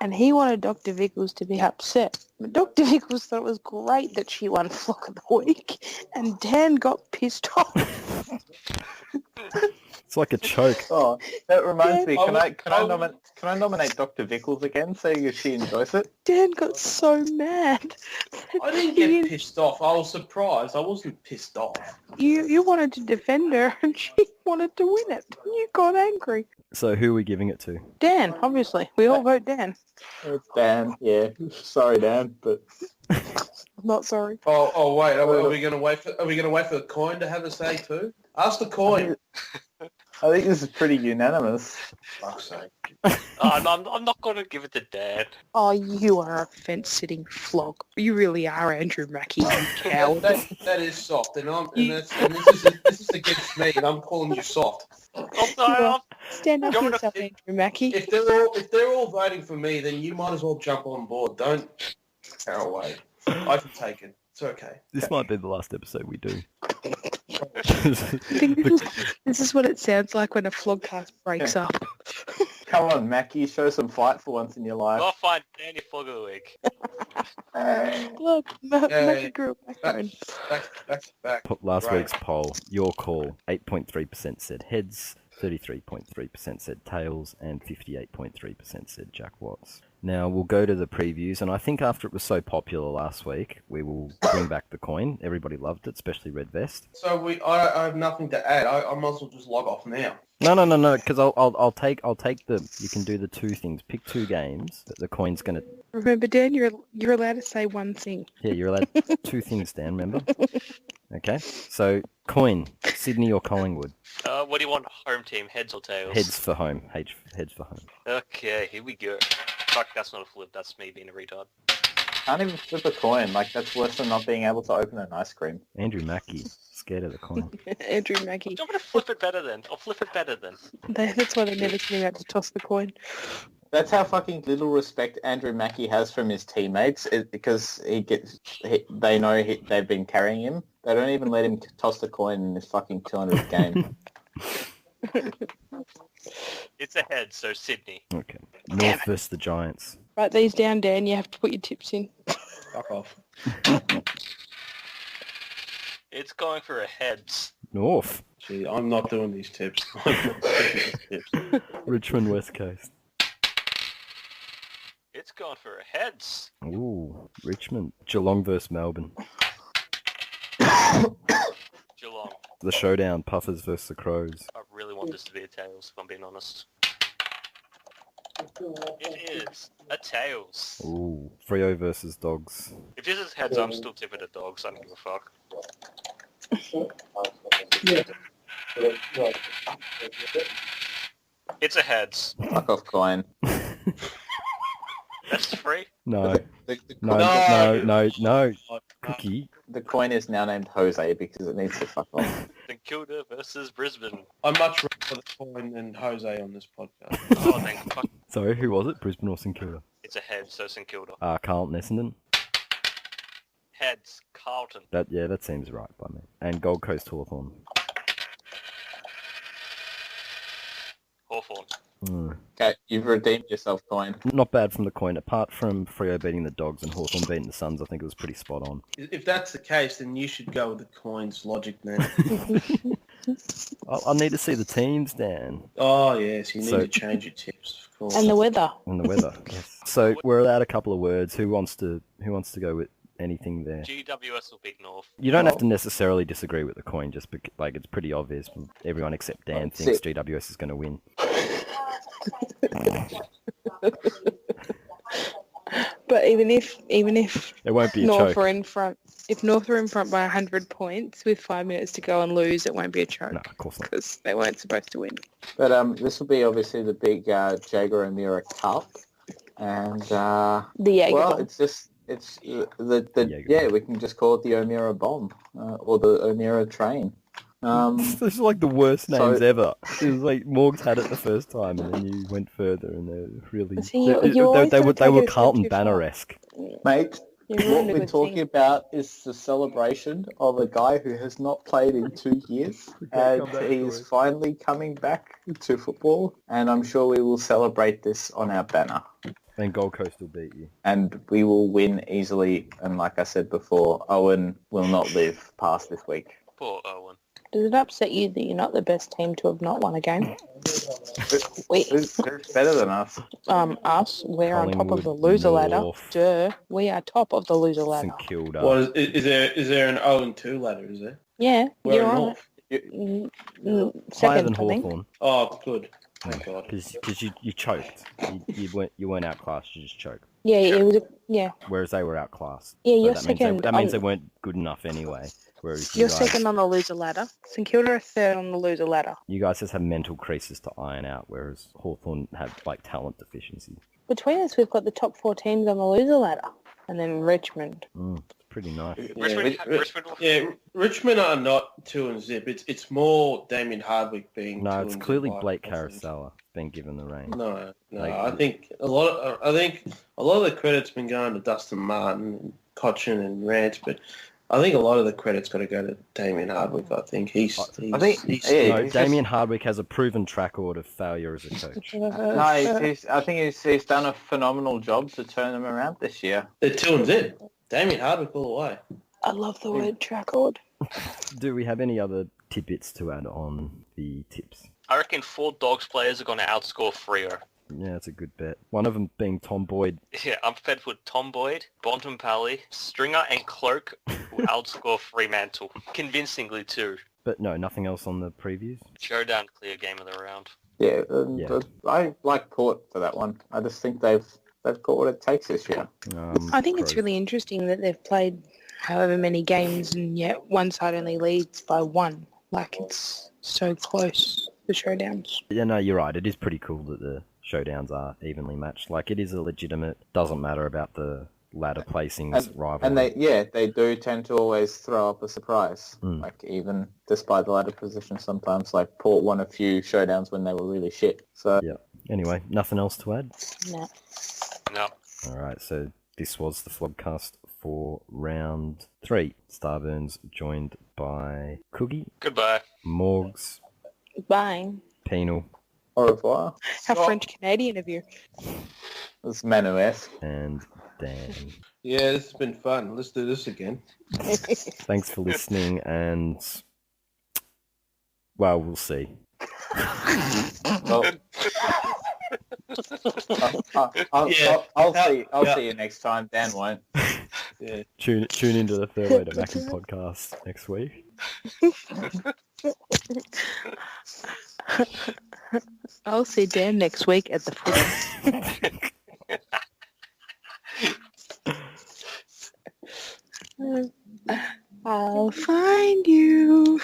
[SPEAKER 3] and he wanted Dr. Vickles to be upset. But Dr. Vickles thought it was great that she won Flock of the Week and Dan got pissed off.
[SPEAKER 5] It's like a choke.
[SPEAKER 6] Oh, that reminds me. Can I nominate Dr. Vickles again, seeing as she enjoys it?
[SPEAKER 3] Dan got so mad.
[SPEAKER 2] I didn't get pissed off. I was surprised. I wasn't pissed off.
[SPEAKER 3] You wanted to defend her and she wanted to win it. You got angry.
[SPEAKER 5] So who are we giving it to?
[SPEAKER 3] Dan, obviously. We all vote Dan.
[SPEAKER 6] It's Dan. Yeah, sorry, Dan, but
[SPEAKER 3] I'm not sorry.
[SPEAKER 2] Oh wait. Are we going to wait for the coin to have a say too? Ask the coin.
[SPEAKER 6] I think this is pretty unanimous.
[SPEAKER 2] Fuck's sake.
[SPEAKER 4] I'm not going to give it to Dan.
[SPEAKER 3] Oh, you are a fence-sitting flog. You really are Andrew Mackie, you coward.
[SPEAKER 2] That is soft, and this is against me, and I'm calling you soft.
[SPEAKER 3] Stand up for yourself, Andrew Mackie.
[SPEAKER 2] If they're all voting for me, then you might as well jump on board. Don't tear away. I can take it. It's okay.
[SPEAKER 5] This might be the last episode we do.
[SPEAKER 3] I think this is what it sounds like when a flogcast breaks up.
[SPEAKER 6] Come on, Mackie, show some fight for once in your life.
[SPEAKER 4] I'll find Danny Flog of the Week.
[SPEAKER 3] Look, Mackie grew a backbone.
[SPEAKER 2] Back.
[SPEAKER 5] Last week's poll, your call, 8.3% said heads, 33.3% said tails, and 58.3% said Jack Watts. Now we'll go to the previews, and I think after it was so popular last week, we will bring back the coin. Everybody loved it, especially Red Vest.
[SPEAKER 2] So I have nothing to add. I might as well just log off now.
[SPEAKER 5] No, because I'll take the. You can do the two things. Pick two games that the coin's gonna.
[SPEAKER 3] Remember, Dan, you're allowed to say one thing.
[SPEAKER 5] Yeah, you're allowed two things, Dan. Remember? Okay. So coin, Sydney or Collingwood?
[SPEAKER 4] What do you want? Home team, heads or tails?
[SPEAKER 5] Heads for home. Heads for home.
[SPEAKER 4] Okay, here we go. Fuck, that's not a flip. That's me being a retard.
[SPEAKER 6] Can't even flip a coin. Like, that's worse than not being able to open an ice cream.
[SPEAKER 5] Andrew Mackie, scared of the coin.
[SPEAKER 3] Andrew Mackie.
[SPEAKER 4] I'm gonna flip it better then. I'll flip it better then.
[SPEAKER 3] That's why they never came out to toss the coin.
[SPEAKER 6] That's how fucking little respect Andrew Mackie has from his teammates, because they know they've been carrying him. They don't even let him toss the coin in his fucking 200th game.
[SPEAKER 4] It's a head, so Sydney.
[SPEAKER 5] Okay. North versus the Giants.
[SPEAKER 3] Write these down, Dan. You have to put your tips in.
[SPEAKER 2] Fuck off.
[SPEAKER 4] It's going for a heads.
[SPEAKER 5] North.
[SPEAKER 2] Gee, I'm not doing these tips. I'm not doing these tips.
[SPEAKER 5] Richmond West Coast.
[SPEAKER 4] It's going for a heads.
[SPEAKER 5] Ooh, Richmond. Geelong versus Melbourne.
[SPEAKER 4] Geelong.
[SPEAKER 5] The showdown, Puffers versus the Crows.
[SPEAKER 4] I really want this to be a tails, if I'm being honest. It is a tails.
[SPEAKER 5] Ooh, Freo versus Dogs.
[SPEAKER 4] If this is heads, I'm still tipping the dogs. I don't give a fuck. It's a heads.
[SPEAKER 6] Fuck off, coin.
[SPEAKER 4] That's free.
[SPEAKER 5] No,
[SPEAKER 6] The
[SPEAKER 5] no. Cookie.
[SPEAKER 6] The coin is now named Jose because it needs to fuck off.
[SPEAKER 4] St Kilda versus Brisbane.
[SPEAKER 2] I'm much rather the coin than Jose on this podcast.
[SPEAKER 4] Oh, thank fuck.
[SPEAKER 5] Sorry, who was it? Brisbane or St Kilda?
[SPEAKER 4] It's a head, so St Kilda.
[SPEAKER 5] Carlton Essendon.
[SPEAKER 4] Heads, Carlton.
[SPEAKER 5] That seems right by me. And Gold Coast Hawthorn.
[SPEAKER 4] Hawthorn.
[SPEAKER 6] Okay, you've redeemed yourself, coin.
[SPEAKER 5] Not bad from the coin. Apart from Freo beating the Dogs and Hawthorn beating the Suns, I think it was pretty spot on.
[SPEAKER 2] If that's the case, then you should go with the coin's logic, man.
[SPEAKER 5] I'll need to see the teams, Dan.
[SPEAKER 2] Oh, yes, you need to change your tips, of course.
[SPEAKER 3] And the weather.
[SPEAKER 5] And the weather. Yes. So we're allowed a couple of words. Who wants to go with anything there?
[SPEAKER 4] GWS will beat North.
[SPEAKER 5] You don't have to necessarily disagree with the coin, just like it's pretty obvious. Everyone except Dan thinks GWS is going to win.
[SPEAKER 3] But even if
[SPEAKER 5] It won't be a
[SPEAKER 3] North
[SPEAKER 5] choke.
[SPEAKER 3] are in front, if North are in front by 100 points with 5 minutes to go and lose, it won't be a choke.
[SPEAKER 5] No, of course not.
[SPEAKER 3] Because they weren't supposed to win.
[SPEAKER 6] But this will be obviously the big Jaguar O'Meara Cup, and
[SPEAKER 3] The Jaeger
[SPEAKER 6] well,
[SPEAKER 3] bomb.
[SPEAKER 6] it's we can just call it the O'Meara bomb or the O'Meara train.
[SPEAKER 5] This is like the worst names ever. It was like Morgs had it the first time, and then you went further, and they're really
[SPEAKER 3] See, you always
[SPEAKER 5] they
[SPEAKER 3] gotta
[SPEAKER 5] were
[SPEAKER 3] take it a step
[SPEAKER 5] Carlton
[SPEAKER 3] too far.
[SPEAKER 5] Banner-esque.
[SPEAKER 6] Mate,
[SPEAKER 3] You
[SPEAKER 6] what
[SPEAKER 3] ruined a
[SPEAKER 6] we're
[SPEAKER 3] good
[SPEAKER 6] talking
[SPEAKER 3] thing.
[SPEAKER 6] about is the celebration of a guy who has not played in 2 years, and he's finally coming back to football, and I'm sure we will celebrate this on our banner.
[SPEAKER 5] And Gold Coast will beat you.
[SPEAKER 6] And we will win easily, and like I said before, Owen will not live past this week.
[SPEAKER 4] Poor Owen.
[SPEAKER 3] Does it upset you that you're not the best team to have not won a game?
[SPEAKER 6] Who's better than us?
[SPEAKER 3] Us, we're on top of the
[SPEAKER 5] Collingwood,
[SPEAKER 3] loser ladder.
[SPEAKER 5] North.
[SPEAKER 3] Duh, we are top of the loser ladder.
[SPEAKER 5] St Kilda.
[SPEAKER 2] What is there an 0-2 ladder, is there?
[SPEAKER 3] Yeah,
[SPEAKER 2] We're
[SPEAKER 3] you're
[SPEAKER 2] in
[SPEAKER 3] on
[SPEAKER 2] North.
[SPEAKER 3] it.
[SPEAKER 5] Higher
[SPEAKER 3] Second,
[SPEAKER 5] than
[SPEAKER 3] I think.
[SPEAKER 5] Hawthorn.
[SPEAKER 2] Oh, good. Thank God.
[SPEAKER 5] Because you choked. You weren't outclassed, you just choked.
[SPEAKER 3] Yeah, it was. Yeah,
[SPEAKER 5] Whereas they were outclassed.
[SPEAKER 3] yeah.
[SPEAKER 5] So
[SPEAKER 3] You're
[SPEAKER 5] that
[SPEAKER 3] second.
[SPEAKER 5] means they weren't good enough anyway. Whereas
[SPEAKER 3] You're
[SPEAKER 5] you guys,
[SPEAKER 3] second on the loser ladder. St Kilda are third on the loser ladder.
[SPEAKER 5] you guys just have mental creases to iron out, whereas Hawthorn had like talent deficiency.
[SPEAKER 3] Between us, we've got the top 4 teams on the loser ladder, and then Richmond.
[SPEAKER 5] It's pretty nice.
[SPEAKER 2] Richmond are not 2 and zip. It's more Damien Hardwick being.
[SPEAKER 5] No,
[SPEAKER 2] 2
[SPEAKER 5] it's
[SPEAKER 2] and
[SPEAKER 5] clearly
[SPEAKER 2] zip,
[SPEAKER 5] Blake
[SPEAKER 2] I think.
[SPEAKER 5] Carousel being given the reins.
[SPEAKER 2] No.
[SPEAKER 5] Like-
[SPEAKER 2] I think a lot of the credit's been going to Dustin Martin, and Cochin, and Rance, but I think a lot of the credit's got to go to Damien Hardwick. I think he's
[SPEAKER 6] I think- yeah,
[SPEAKER 5] No, Damien Hardwick has a proven track record of failure as a coach.
[SPEAKER 6] No, I think he's done a phenomenal job to turn them around this year.
[SPEAKER 2] They're 2 and zip. Damien Hardwick all the way.
[SPEAKER 3] I love the word trackord.
[SPEAKER 5] Do we have any other tidbits to add on the tips?
[SPEAKER 4] I reckon 4 Dogs players are going to outscore Freo.
[SPEAKER 5] Yeah, it's a good bet. One of them being Tom Boyd.
[SPEAKER 4] Yeah, I'm prepared for Tom Boyd, Bontempelli, Stringer, and Cloak will outscore Fremantle. Convincingly, too.
[SPEAKER 5] But no, nothing else on the previews?
[SPEAKER 4] Showdown, clear game of the round.
[SPEAKER 6] Yeah,
[SPEAKER 5] Yeah.
[SPEAKER 6] I like Port for that one. I just think they've got what it takes this year.
[SPEAKER 3] I think it's
[SPEAKER 5] Crows.
[SPEAKER 3] really interesting that they've played however many games and yet one side only leads by one. Like, it's so close, the showdowns.
[SPEAKER 5] Yeah, no, you're right. It is pretty cool that the showdowns are evenly matched. Like, it is a legitimate, doesn't matter about the ladder placings rivalry.
[SPEAKER 6] And they do tend to always throw up a surprise.
[SPEAKER 5] Mm.
[SPEAKER 6] Like, even despite the ladder position sometimes, like Port won a few showdowns when they were really shit. So
[SPEAKER 5] Yeah. Anyway, nothing else to add?
[SPEAKER 3] No.
[SPEAKER 4] No.
[SPEAKER 5] Alright, so this was the Flogcast for round 3. Starburns joined by Coogie,
[SPEAKER 4] Goodbye.
[SPEAKER 5] Morgs,
[SPEAKER 3] Bye.
[SPEAKER 5] Penal,
[SPEAKER 6] au revoir.
[SPEAKER 3] How French-Canadian of you.
[SPEAKER 6] It's Manu-esque.
[SPEAKER 5] and Dan.
[SPEAKER 2] Yeah, this has been fun. Let's do this again.
[SPEAKER 5] Thanks for listening, and well, we'll see.
[SPEAKER 6] Well, I'll see you next time. Dan won't.
[SPEAKER 2] Yeah.
[SPEAKER 5] Tune into the Fairway to Mackie podcast next week.
[SPEAKER 3] I'll see Dan next week at the footy. I'll find you.